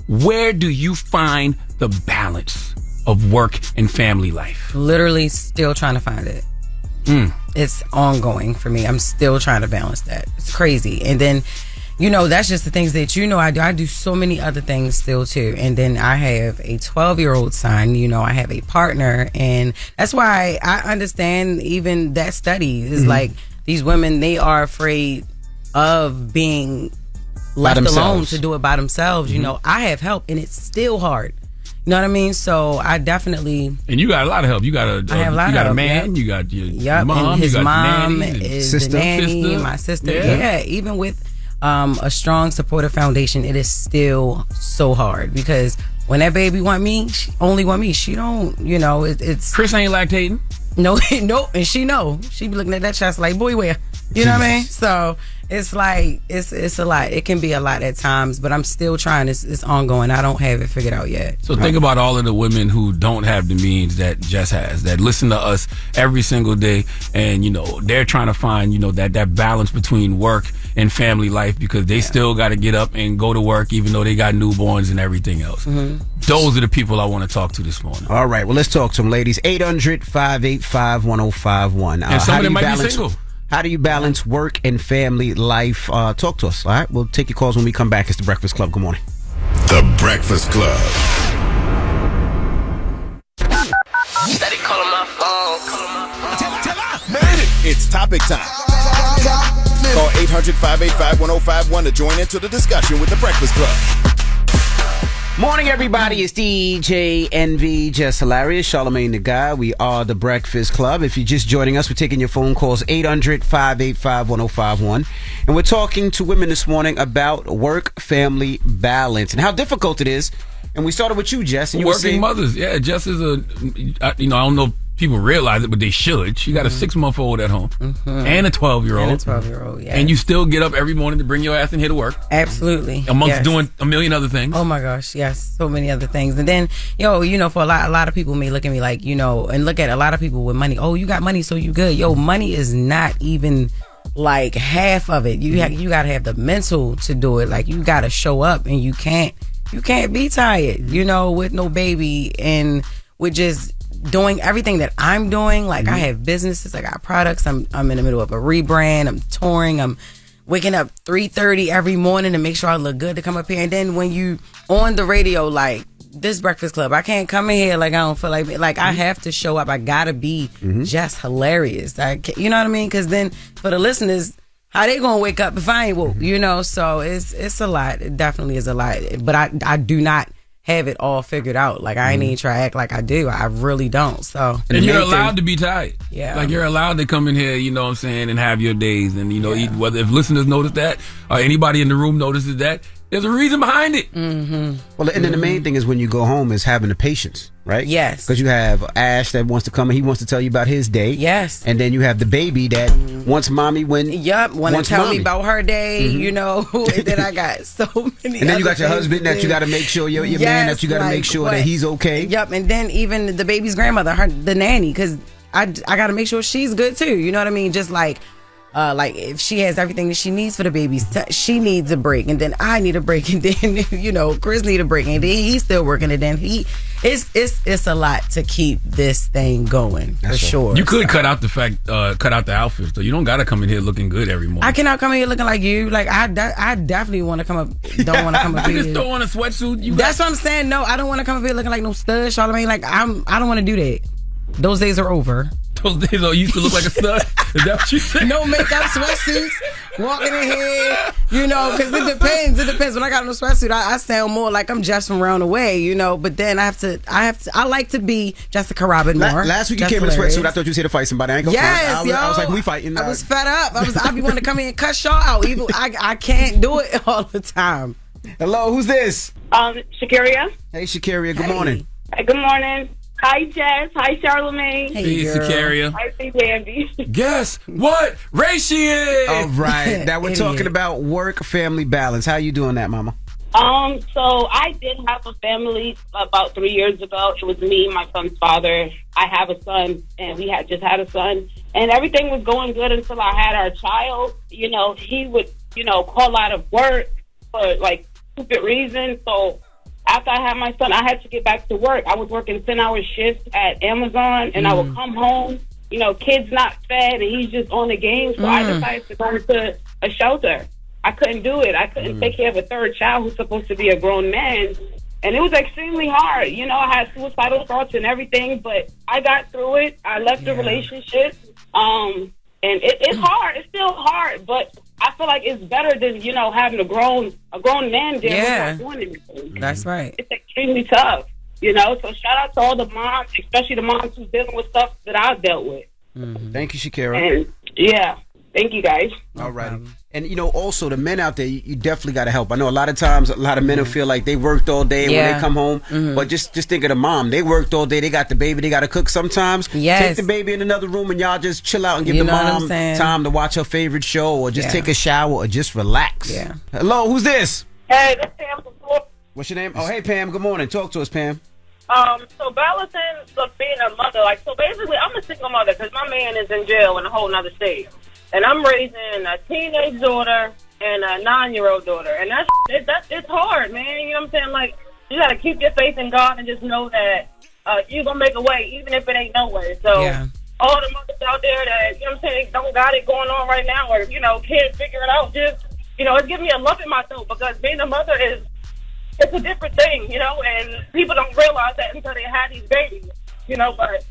Where do you find the balance of work and family life? Literally still trying to find it. It's ongoing for me. I'm still trying to balance that. It's crazy. And then, that's just the things that I do. I do so many other things still too. And then I have a 12-year-old son. I have a partner. And that's why I understand even that study is like these women, they are afraid of being left alone to do it by themselves. I have help and it's still hard. You know what I mean? So I definitely. And you got a lot of help. You got a man. You got your mom. And his you got mom nanny, is sister. the nanny. My sister. Yeah. Even with a strong supportive foundation, it is still so hard because when that baby want me, she only want me. She don't. It's Chris ain't lactating. No, and she know. She be looking at that chest like, boy, where? You know what I mean? So it's like it's a lot. It can be a lot at times, but I'm still trying. It's ongoing. I don't have it figured out yet. So think about all of the women who don't have the means that Jess has, that listen to us every single day, and they're trying to find that balance between work and family life because they still got to get up and go to work even though they got newborns and everything else. Those are the people I want to talk to this morning. All right. Well, let's talk to them, ladies. 800-585-1051. And some of them might be single. How do you balance work and family life? Talk to us. All right. We'll take your calls when we come back. It's The Breakfast Club. Good morning. The Breakfast Club. Steady calling my topic time. Call 800-585-1051 to join into the discussion with The Breakfast Club. Morning, everybody. It's DJ NV, Jess Hilarious, Charlamagne the Guy. We are The Breakfast Club. If you're just joining us, we're taking your phone calls, 800-585-1051. And we're talking to women this morning about work-family balance and how difficult it is. And we started with you, Jess. And you Working mothers. Yeah, Jess is I don't know if people realize it, but they should. She got a 6-month-old at home and a 12-year-old. And a 12-year-old, yeah. And you still get up every morning to bring your ass in here to work. Absolutely. Amongst doing a million other things. Oh my gosh, yes. So many other things. And then, for a lot of people may look at me like, and look at a lot of people with money. Oh, you got money, so you good. money is not even like half of it. You got to have the mental to do it. Like, you got to show up, and you can't be tired, with no baby and with just doing everything that I'm doing. Like, I have businesses, I got products, I'm in the middle of a rebrand, I'm touring, I'm waking up 3:30 every morning to make sure I look good to come up here. And then when you on the radio, like this Breakfast Club, I can't come in here like I don't feel like it. Like, I have to show up. I gotta be just hilarious. You know what I mean? Because then for the listeners, how they gonna wake up if I ain't woke? So it's a lot. It definitely is a lot. But I do not have it all figured out. Like, I ain't even try to act like I do. I really don't. So, and you're allowed to be tired. Yeah. Like, you're allowed to come in here, you know what I'm saying, and have your days. And, whether if listeners notice that or anybody in the room notices that, there's a reason behind it. Well, and then the main thing is when you go home is having the patience, right? Yes. Because you have Ash that wants to come and he wants to tell you about his day. Yes. And then you have the baby that wants mommy when. Yep. Want to tell me about her day, And then I got so many. And then you got your husband that you got to make sure, your man that you got to make sure that he's okay. Yep. And then even the baby's grandmother, the nanny, because I got to make sure she's good too. You know what I mean? Just like if she has everything that she needs for the baby, she needs a break, and then I need a break, and then Chris need a break, and then he's still working, and then it's a lot to keep this thing going. That's for sure. You could cut out the outfits, though. You don't got to come in here looking good every morning. I cannot come in here looking like you. Like, I definitely want to come up. Don't want to come up here. You just throw on a sweatsuit. That's what I'm saying. No, I don't want to come up here looking like no stud, Charlamagne. Like, I don't want to do that. Those days are over. Those days you used to look like a stud. Is that what you said? No makeup, sweatsuits, walking in here, because it depends. It depends. When I got no sweatsuit, I sound more like I'm just from around the way, But then I like to be Jessica Robin more. Last week you came in a sweatsuit. I thought you was here to fight somebody. I ain't gonna yes, I was like, we fighting. I was fed up. I be wanting to come in and cuss y'all out. Even I can't do it all the time. Hello, who's this? Shakiria. Hey, Shakiria. Good morning. Hey, good morning. Hi, Jess. Hi, Charlamagne. Hey, Shakiria. Hi, Andy. Guess what race she is? All right. Now we're talking about work-family balance. How you doing that, Mama? So I did have a family about 3 years ago. It was me, my son's father. I have a son, and we had just had a son. And everything was going good until I had our child. He would, call out of work for, like, stupid reasons. So after I had my son, I had to get back to work. I was working 10-hour shifts at Amazon, and I would come home, kids not fed, and he's just on the game. So I decided to go to a shelter. I couldn't do it. I couldn't take care of a third child who's supposed to be a grown man. And it was extremely hard. I had suicidal thoughts and everything, but I got through it. I left the relationship. And it's hard. It's still hard, but I feel like it's better than, having a grown man there who's not doing anything. That's right. It's extremely tough, So shout out to all the moms, especially the moms who's dealing with stuff that I've dealt with. Thank you, Shakira. And thank you guys. All right. And, also the men out there, you definitely got to help. I know a lot of times, a lot of men will feel like they worked all day when they come home. But just think of the mom. They worked all day. They got the baby. They got to cook. Sometimes take the baby in another room and y'all just chill out and give the mom time to watch her favorite show or just take a shower or just relax. Yeah. Hello, who's this? Hey, that's Pam. What's your name? Oh, hey, Pam. Good morning. Talk to us, Pam. So balancing being a mother, so basically I'm a single mother because my man is in jail in a whole nother state. And I'm raising a teenage daughter and a 9-year-old daughter. And it's hard, man. You know what I'm saying? Like, you got to keep your faith in God and just know that you're going to make a way, even if it ain't no way. So all the mothers out there that, you know what I'm saying, don't got it going on right now or, can't figure it out, just, it's giving me a lump in my throat because being a mother it's a different thing, and people don't realize that until they have these babies, but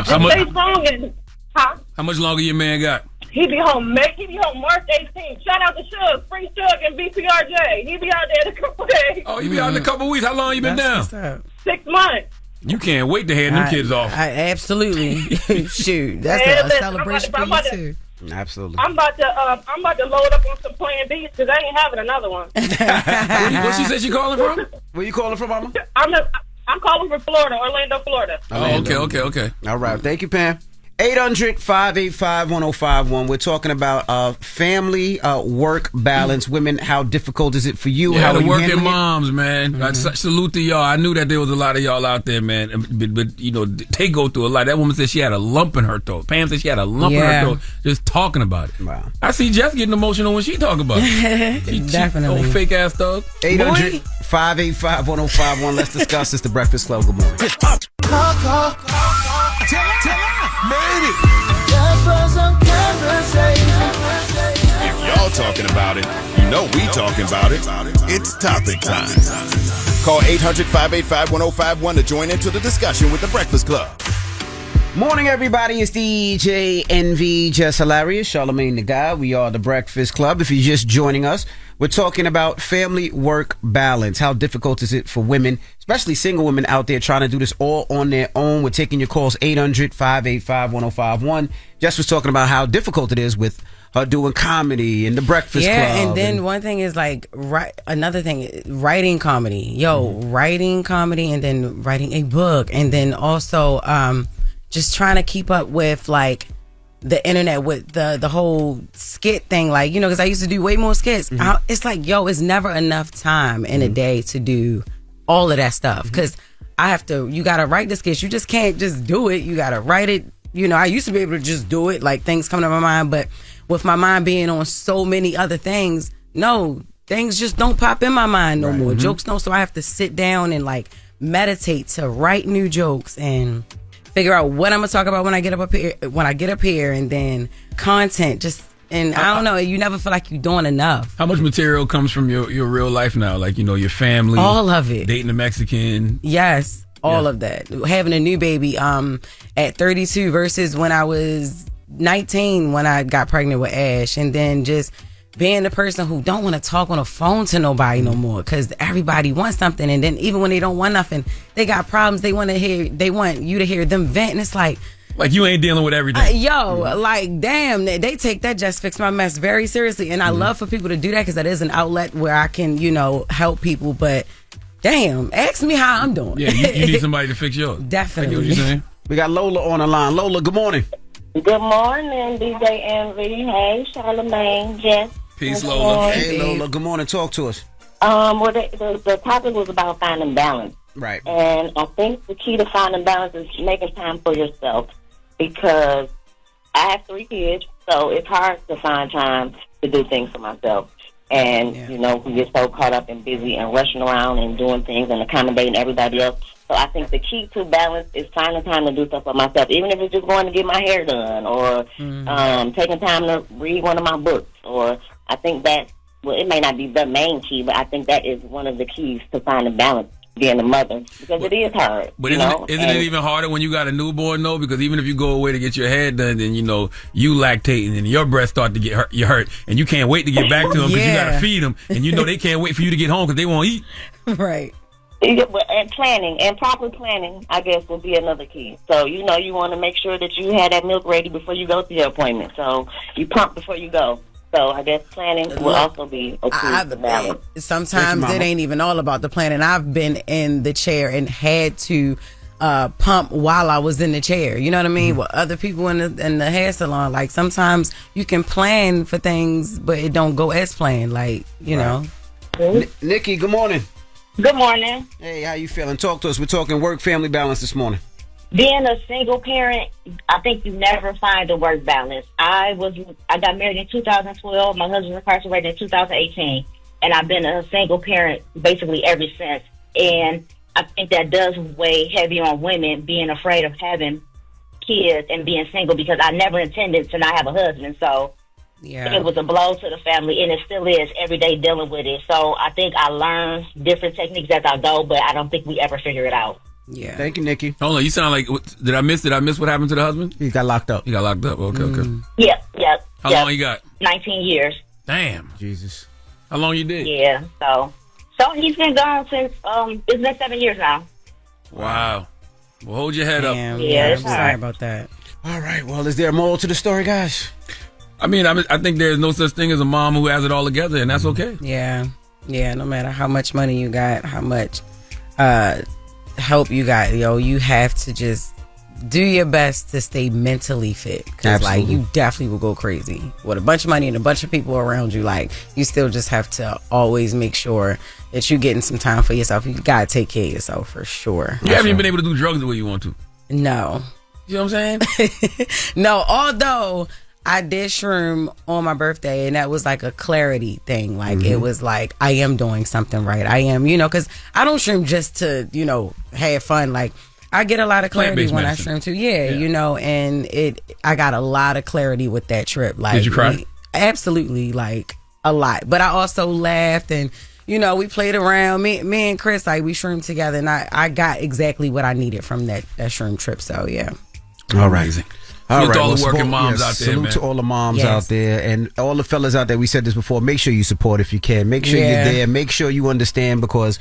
stay strong and Huh? How much longer your man got? He be home March 18th. Shout out to Suge, Free Suge, and BPRJ. He be out there in a couple days. Oh, you be out in a couple weeks. How long you been down? 6 months. You can't wait to hand them kids off. Absolutely. Shoot, that's a celebration for you too. Absolutely. I'm about to load up on some Plan Bs because I ain't having another one. What she said she calling from? Where you calling from, Mama? I'm calling from Florida, Orlando, Florida. Oh, okay. All right. Thank you, Pam. 800-585-1051. We're talking about family work balance. Women, how difficult is it for you? Yeah, how the are you working handling it? moms, man. I salute to y'all. I knew that there was a lot of y'all out there, man. But you know, they go through a lot. That woman said she had a lump in her throat. Pam said she had a lump in her throat just talking about it. Wow. I see Jess getting emotional when she talk about it. Definitely. Old fake ass thug. 800-585-1051. Let's discuss this. The Breakfast Club. Good morning. If y'all talking about it, you know we talking about it. It's topic time. Call 800-585-1051 to join into the discussion with the Breakfast Club. Morning, everybody. It's DJ NV, Jess Hilarious, Charlamagne the Guy. We are the Breakfast Club. If you're just joining us, we're talking about family work balance. How difficult is it for women, especially single women out there trying to do this all on their own? We're taking your calls 800-585-1051. Jess was talking about how difficult it is with her doing comedy and the Breakfast Club. Yeah, and then one thing is like another thing, writing comedy. Writing comedy and then writing a book and then also just trying to keep up with like the internet with the whole skit thing, like, you know, because I used to do way more skits. It's like, it's never enough time in a day to do all of that stuff because you gotta write the skits. You just can't just do it. You gotta write it. You know, I used to be able to just do it, like things come to my mind, but with my mind being on so many other things, things just don't pop in my mind no more. Jokes don't, so I have to sit down and like meditate to write new jokes and figure out what I'm gonna talk about when I get up here, and then content. And I don't know. You never feel like you're doing enough. How much material comes from your real life now? Like, you know, your family, all of it, dating a Mexican. Yes, all of that. Having a new baby at 32 versus when I was 19 when I got pregnant with Ash, and then just being the person who don't want to talk on the phone to nobody no more because everybody wants something, and then even when they don't want nothing, they got problems. They want you to hear them vent, and it's like you ain't dealing with everything. Like damn, they take that Just Fix My Mess very seriously, and I love for people to do that because that is an outlet where I can help people. But damn, ask me how I'm doing. Yeah, you need somebody to fix yours. Definitely. I get what you're saying. We got Lola on the line. Lola, good morning. Good morning, DJ Envy. Hey, Charlamagne, Jess. Peace, Lola. Hey, Lola. Good morning. Talk to us. Well, the topic was about finding balance. Right. And I think the key to finding balance is making time for yourself because I have 3 kids, so it's hard to find time to do things for myself. And, we get so caught up and busy and rushing around and doing things and accommodating everybody else. So I think the key to balance is finding time to do stuff for myself, even if it's just going to get my hair done or taking time to read one of my books. Or I think that, it may not be the main key, but I think that is one of the keys to finding balance, being a mother, because it is hard. But isn't it even harder when you got a newborn, though? Because even if you go away to get your hair done, then, you lactating and your breasts start to get hurt, and you can't wait to get back to them because you got to feed them, and they can't wait for you to get home because they won't eat. Right. And planning, and proper planning, I guess, will be another key. So, you want to make sure that you have that milk ready before you go to your appointment. So, you pump before you go. So, I guess planning will also be a key to balance. Sometimes it ain't even all about the planning. I've been in the chair and had to pump while I was in the chair. You know what I mean? With other people in the hair salon. Like, sometimes you can plan for things, but it don't go as planned. Like, you know. Nikki, good morning. Good morning. Hey, how you feeling? Talk to us. We're talking work-family balance this morning. Being a single parent, I think you never find a work balance. I got married in 2012. My husband was incarcerated in 2018. And I've been a single parent basically ever since. And I think that does weigh heavy on women being afraid of having kids and being single because I never intended to not have a husband. So it was a blow to the family, and it still is every day dealing with it. So I think I learn different techniques as I go, but I don't think we ever figure it out. Yeah. Thank you, Nikki. Hold on, you sound like. Did I miss what happened to the husband? He got locked up. He got locked up. Okay, okay. Yep. How long you got? 19 years. Damn. Jesus. How long you did? Yeah. So he's been gone since it's been 7 years now. Wow. Well, hold your head up. Yeah, I'm sorry about that. All right. Well, is there a moral to the story, guys? I mean, I think there's no such thing as a mom who has it all together, and that's okay. Yeah. Yeah, no matter how much money you got, how much help you got, you have to just do your best to stay mentally fit. Because, like, you definitely will go crazy. With a bunch of money and a bunch of people around you, like, you still just have to always make sure that you're getting some time for yourself. You got to take care of yourself for sure. You haven't even been able to do drugs the way you want to. No. You know what I'm saying? No, although I did shroom on my birthday, and that was like a clarity thing. Like, it was like, I am doing something right. I am, because I don't shroom just to, have fun. Like, I get a lot of clarity when medicine. I shroom too. Yeah, and I got a lot of clarity with that trip. Like, did you cry? Absolutely, like, a lot. But I also laughed and, we played around. Me and Chris, like, we shroomed together, and I got exactly what I needed from that shroom trip. So, yeah. All right. Salute to all the working moms out there, salute man. to all the moms out there and all the fellas out there. We said this before. Make sure you support if you can. Make sure you're there. Make sure you understand, because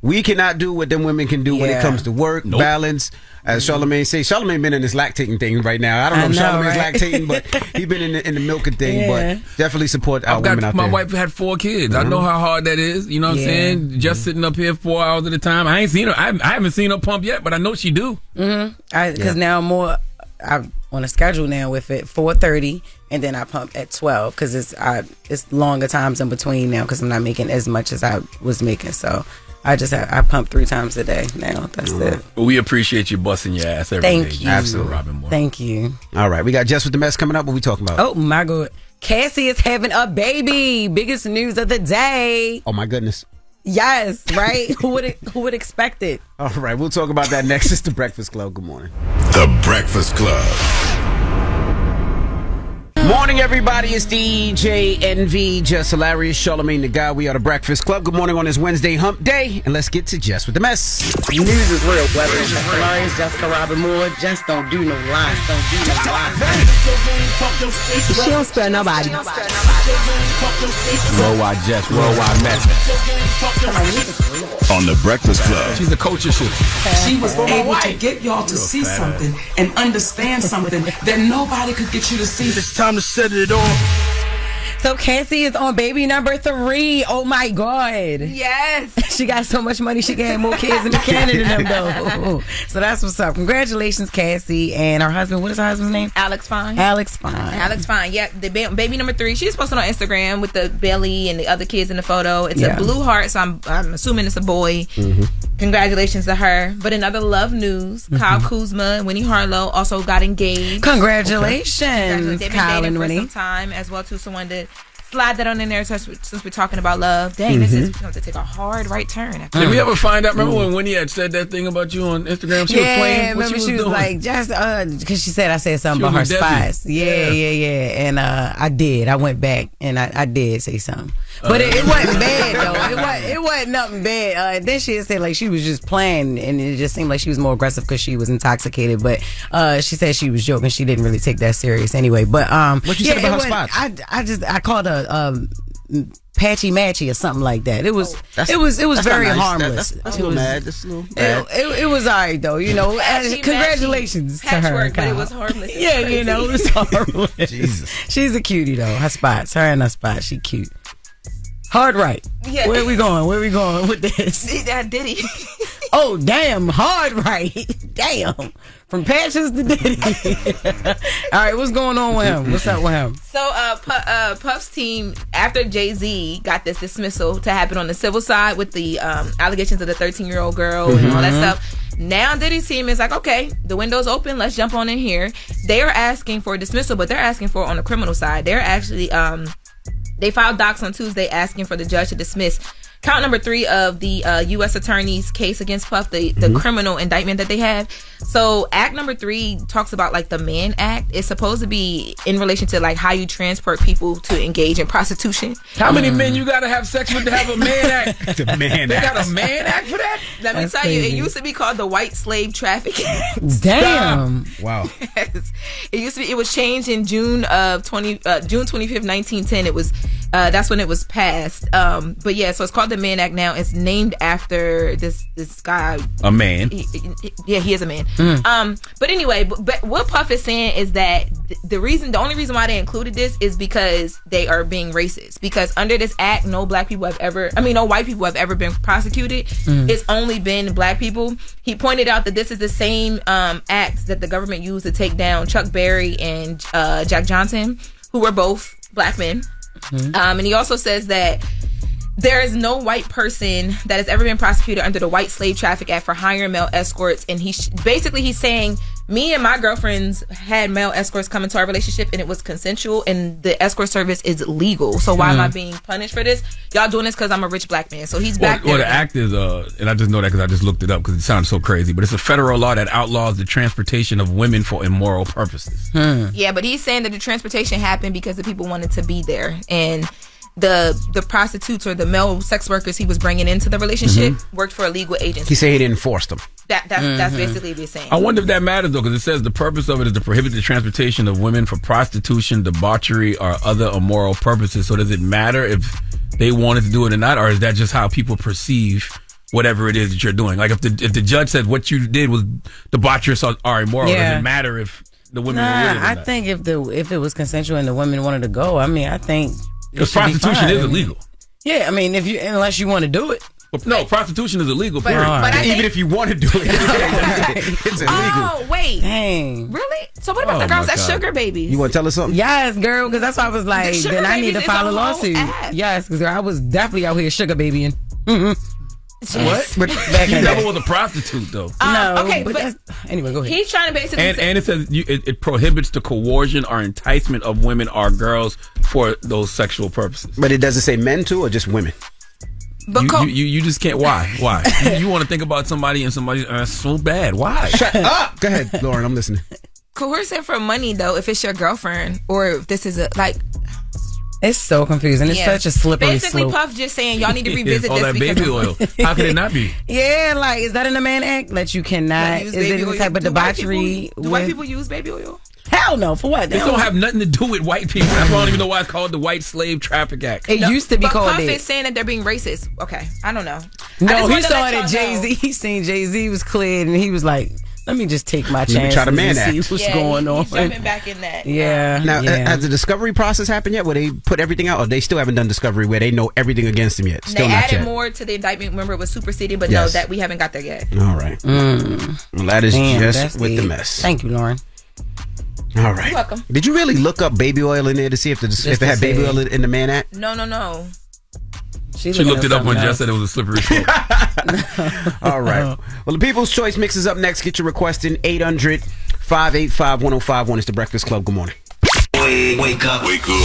we cannot do what them women can do when it comes to work, balance. As Charlamagne say, Charlamagne been in this lactating thing right now. I don't know if Charlamagne's lactating, but he been in the milking thing. But definitely support our women out there. My wife had 4 kids. I know how hard that is. You know what I'm saying? Just sitting up here 4 hours at a time. I ain't seen her. I haven't seen her pump yet, but I know she do. Because now I'm on a schedule now with it 4:30, and then I pump at 12 because it's longer times in between now because I'm not making as much as I was making. So I pump 3 times a day now. That's it. Well, we appreciate you busting your ass every day. Thank you. Absolutely, Robin Moore. Thank you. All right, we got Jess with the Mess coming up. What we talking about? Oh my God, Cassie is having a baby. Biggest news of the day. Oh my goodness. Yes, right? Who would expect it? All right, we'll talk about that next. It's the Breakfast Club. Good morning. The Breakfast Club. Morning, everybody. It's DJ NV, Jess Hilarious, Charlamagne the Guy. We are the Breakfast Club. Good morning on this Wednesday hump day. And let's get to Jess with the Mess. News is real, whether it's Jess Hilarious, Jessica Robin Moore. Just don't do no lies. Don't do no lies. She don't spare nobody. Worldwide Jess, worldwide Mess. On the Breakfast Club. She's a culture shift. She was able to get y'all to see something and understand something that nobody could get you to see. It's time to set it off. So Cassie is on baby number 3. Oh my God. Yes. She got so much money she can have more kids in the Canada than them though. So that's what's up. Congratulations, Cassie. And her husband, what is her husband's name? Alex Fine. Alex Fine. Yeah, the baby number 3. She's posted on Instagram with the belly and the other kids in the photo. It's a blue heart, so I'm assuming it's a boy. Congratulations to her. But in other love news, Kyle Kuzma and Winnie Harlow also got engaged. Congratulations, They've been Kyle dating and for Winnie. some time as well too. So wanted to slide that on in there since we're talking about love. Dang, this is going to take a hard right turn. Did we ever find out? Remember when Winnie had said that thing about you on Instagram? She was playing. What remember she was doing? like, just because she said I said something about her spots. Yeah. And I did. I went back and I did say something, but it wasn't bad though. It wasn't nothing bad. Then she said like she was just playing, and it just seemed like she was more aggressive because she was intoxicated. But she said she was joking. She didn't really take that serious anyway. But what you said about her spots? I called her patchy matchy or something like that. It was very nice. That's That's a little mad. That's a little bad. It was alright though, congratulations to her. But it was harmless. Yeah, it was harmless. Jesus. She's a cutie though. Her and her spots, she cute. Hard right. Yeah. Where we going with this? Diddy. Oh damn, hard right. Damn. From patches to Diddy. All right, what's going on with him? What's up with him? So Puff's team, after Jay-Z got this dismissal to happen on the civil side with the allegations of the 13-year-old girl and all that stuff, now Diddy's team is like, okay, the window's open, let's jump on in here. They are asking for a dismissal, but they're asking for it on the criminal side. They're actually they filed docs on Tuesday asking for the judge to dismiss count number 3 of the U.S. Attorney's case against Puff, the criminal indictment that they have. So Act number 3 talks about like the Mann Act. It's supposed to be in relation to like how you transport people to engage in prostitution. How many men you got to have sex with to have a Mann Act? The Mann They Act. got a Mann Act for that? Let me tell you, it used to be called the White Slave Traffic Act. Damn. Wow. Yes. It used to be. It was changed in June 25th, 1910. It was. That's when it was passed. But yeah, so it's called the Mann Act now. It's named after this guy. A man. He is a man. But anyway, but what Puff is saying is that the only reason why they included this is because they are being racist. Because under this act, no white people have ever been prosecuted. It's only been black people. He pointed out that this is the same act that the government used to take down Chuck Berry and Jack Johnson, who were both black men. And he also says that there is no white person that has ever been prosecuted under the White Slave Traffic Act for hiring male escorts. And he's saying, me and my girlfriends had male escorts come into our relationship and it was consensual and the escort service is legal. So why am I being punished for this? Y'all doing this because I'm a rich black man. So he's back there. Well, the act is, and I just know that because I just looked it up because it sounds so crazy, but it's a federal law that outlaws the transportation of women for immoral purposes. Yeah, but he's saying that the transportation happened because the people wanted to be there. And the prostitutes or the male sex workers he was bringing into the relationship worked for a legal agency. He said he didn't force them. That's basically what he's saying. I wonder if that matters though, because it says the purpose of it is to prohibit the transportation of women for prostitution, debauchery, or other immoral purposes. So does it matter if they wanted to do it or not, or is that just how people perceive whatever it is that you're doing? Like if the judge said what you did was debaucherous or immoral, does it matter if the women were with it or I not? think if it was consensual and the women wanted to go, I think because prostitution is illegal. Yeah, I mean, unless you want to do it. But no, prostitution is illegal. But Even if you want to do it, it's illegal. Oh, wait. Dang. Really? So what about the girls that sugar babies? You want to tell us something? Yes, girl, because that's why I was like, The sugar then I need to babies file a is a whole lawsuit. app. Yes, because I was definitely out here sugar babying. What? But back You in the never day. was a prostitute though. No, okay, but but anyway, go ahead. he's trying to basically say, And it says it prohibits the coercion or enticement of women or girls for those sexual purposes. But it doesn't say men too, or just women? but You just can't. Why? You want to think about somebody and somebody so bad. Why? Shut up. Go ahead, Lauren. I'm listening. coercive for money though, if it's your girlfriend or if this is it's so confusing. It's such a slippery Basically, slope. Puff just saying y'all need to revisit all this that because baby oil. How could it not be? Yeah, like is that in the Mann Act that you cannot? use Is it baby any oil? type of Do white debauchery? Do white people use baby oil? Hell no. For what? This don't have nothing to do with white people. That's why I don't even know why it's called the White Slave Traffic Act. It used to be But called Puff it. is saying that they're being racist. Okay, I don't know. No, he saw that Jay-Z. He seen Jay-Z was cleared, and he was like, "Let me just take my chance try to and Mann see Act. what's going on." He's jumping back in that. Yeah. Now, has the discovery process happened yet? Where they put everything out, or they still haven't done discovery where they know everything against him yet? Still They not added yet. more to the indictment. Remember, it was superseded, but Yes. no, that we haven't got there yet. All right. Well, that is Damn, Jess that's with the it. mess. Thank you, Lauren. All right. You're welcome. Did you really look up baby oil in there to see if it had baby oil in the Mann Act? No. She looked it up when Jess said it was a slippery slope. All right. Well, the People's Choice Mix is up next. Get your request in 800-585-1051. It's the Breakfast Club. Good morning. Wake up.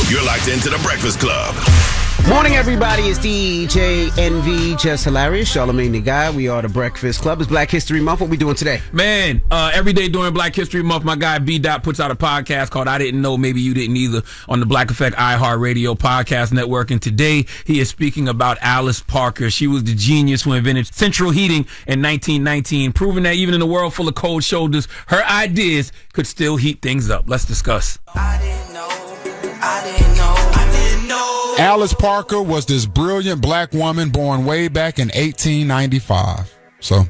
You're locked into the Breakfast Club. Morning, everybody. It's DJ NV, Jess Hilarious, Charlamagne the Guy. We are the Breakfast Club. It's Black History Month. What we doing today? Man, every day during Black History Month, my guy BDaht puts out a podcast called I Didn't Know, Maybe You Didn't Either on the Black Effect iHeartRadio podcast network. And today he is speaking about Alice Parker. She was the genius who invented central heating in 1919, proving that even in a world full of cold shoulders, her ideas could still heat things up. Let's discuss. Alice Parker was this brilliant black woman born way back in 1895. So,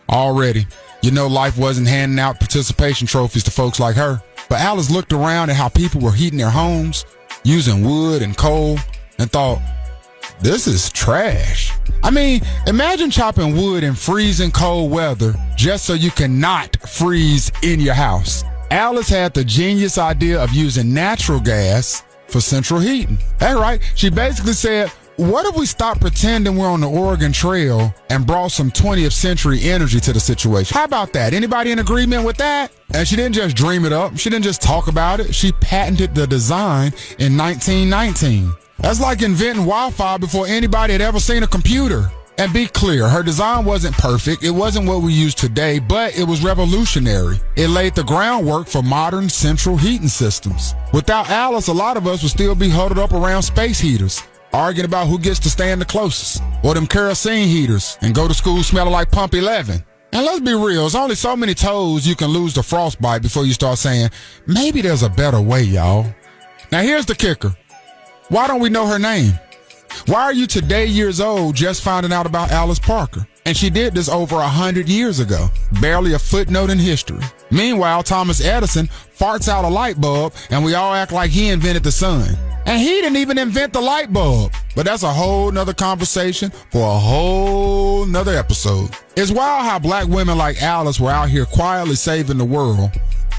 already, you know life wasn't handing out participation trophies to folks like her. But Alice looked around at how people were heating their homes, using wood and coal, and thought, this is trash. I mean, imagine chopping wood in freezing cold weather just so you cannot freeze in your house. Alice had the genius idea of using natural gas for central heating. That's right. She basically said, what if we stop pretending we're on the Oregon Trail and brought some 20th century energy to the situation? How about that? Anybody in agreement with that? And she didn't just dream it up. She didn't just talk about it. She patented the design in 1919. That's like inventing Wi-Fi before anybody had ever seen a computer. And be clear, her design wasn't perfect. It wasn't what we use today, but it was revolutionary. It laid the groundwork for modern central heating systems. Without Alice, a lot of us would still be huddled up around space heaters, arguing about who gets to stand the closest, or them kerosene heaters, and go to school smelling like Pump 11. And let's be real, there's only so many toes you can lose to frostbite before you start saying, maybe there's a better way, y'all. Now here's the kicker. Why don't we know her name? Why are you today years old just finding out about Alice Parker? And she did this over 100 years ago. Barely a footnote in history. Meanwhile, Thomas Edison farts out a light bulb and we all act like he invented the sun. And he didn't even invent the light bulb. But that's a whole nother conversation for a whole nother episode. It's wild how black women like Alice were out here quietly saving the world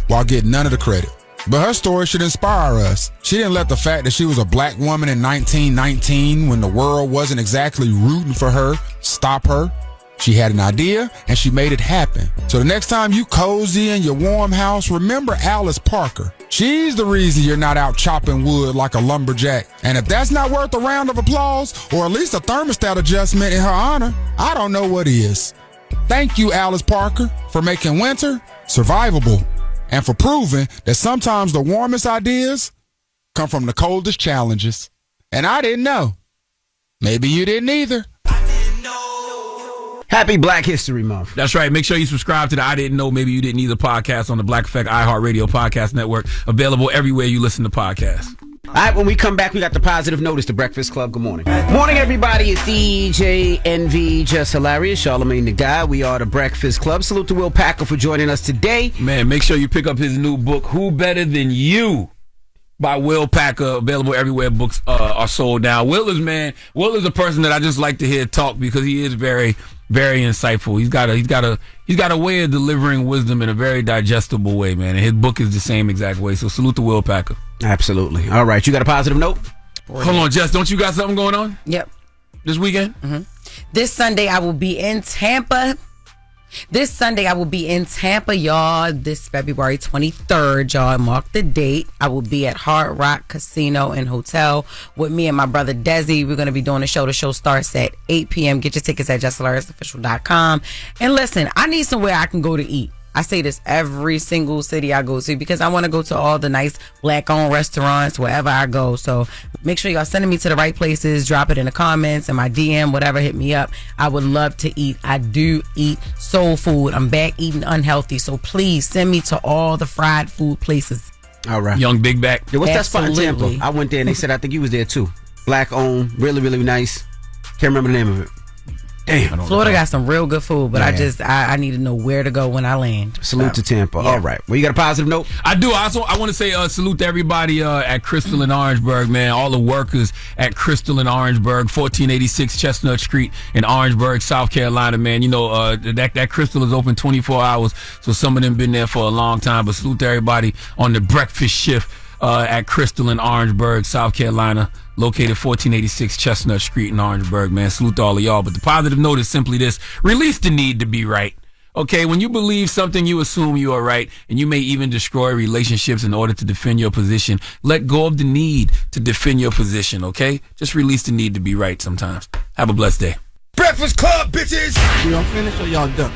while getting none of the credit. But her story should inspire us. She didn't let the fact that she was a black woman in 1919 when the world wasn't exactly rooting for her stop her. She had an idea and she made it happen. So the next time you cozy in your warm house, remember Alice Parker. She's the reason you're not out chopping wood like a lumberjack. And if that's not worth a round of applause or at least a thermostat adjustment in her honor, I don't know what is. Thank you, Alice Parker, for making winter survivable. And for proving that sometimes the warmest ideas come from the coldest challenges. And I didn't know. Maybe you didn't either. Happy Black History Month. That's right. Make sure you subscribe to the I Didn't Know, Maybe You Didn't Either podcast on the Black Effect iHeartRadio Podcast Network. Available everywhere you listen to podcasts. All right, when we come back, we got the positive notice, the Breakfast Club. Good morning. Morning, everybody. It's DJ NV, Jess Hilarious, Charlamagne the Guy. We are the Breakfast Club. Salute to Will Packer for joining us today. Man, make sure you pick up his new book, Who Better Than You, by Will Packer. Available everywhere books are sold now. Will is a person that I just like to hear talk because he is very, very insightful. He's got a way of delivering wisdom in a very digestible way, man. And his book is the same exact way. So salute to Will Packer. Absolutely. All right, you got a positive note? Hold on, Jess. Don't you got something going on? Yep. This weekend? Mm-hmm. This Sunday I will be in Tampa. Y'all. This February 23rd, y'all. Mark the date. I will be at Hard Rock Casino and Hotel with me and my brother Desi. We're going to be doing a show. The show starts at 8 p.m. Get your tickets at JessHilariousOfficial.com. And listen, I need somewhere I can go to eat. I say this every single city I go to because I want to go to all the nice black-owned restaurants wherever I go. So make sure y'all sending me to the right places. Drop it in the comments and my DM, whatever, hit me up. I would love to eat. I do eat soul food. I'm back eating unhealthy. So please send me to all the fried food places. All right. Young Big Back. Yeah, what's that spot in Tampa? I went there and they said I think you was there too. Black-owned, really, really nice. Can't remember the name of it. Damn. Florida got some real good food, but I need to know where to go when I land. Salute to Tampa. Yeah. All right. Well, you got a positive note? I do. I want to say salute to everybody at Crystal in Orangeburg, man. All the workers at Crystal in Orangeburg, 1486 Chestnut Street in Orangeburg, South Carolina, man. You know, that Crystal is open 24 hours, so some of them been there for a long time. But salute to everybody on the breakfast shift at Crystal in Orangeburg, South Carolina. Located 1486 Chestnut Street in Orangeburg, man. Salute to all of y'all. But the positive note is simply this. Release the need to be right. Okay, when you believe something, you assume you are right, and you may even destroy relationships in order to defend your position. Let go of the need to defend your position, okay? Just release the need to be right sometimes. Have a blessed day. Breakfast Club, bitches! We all finished or y'all done?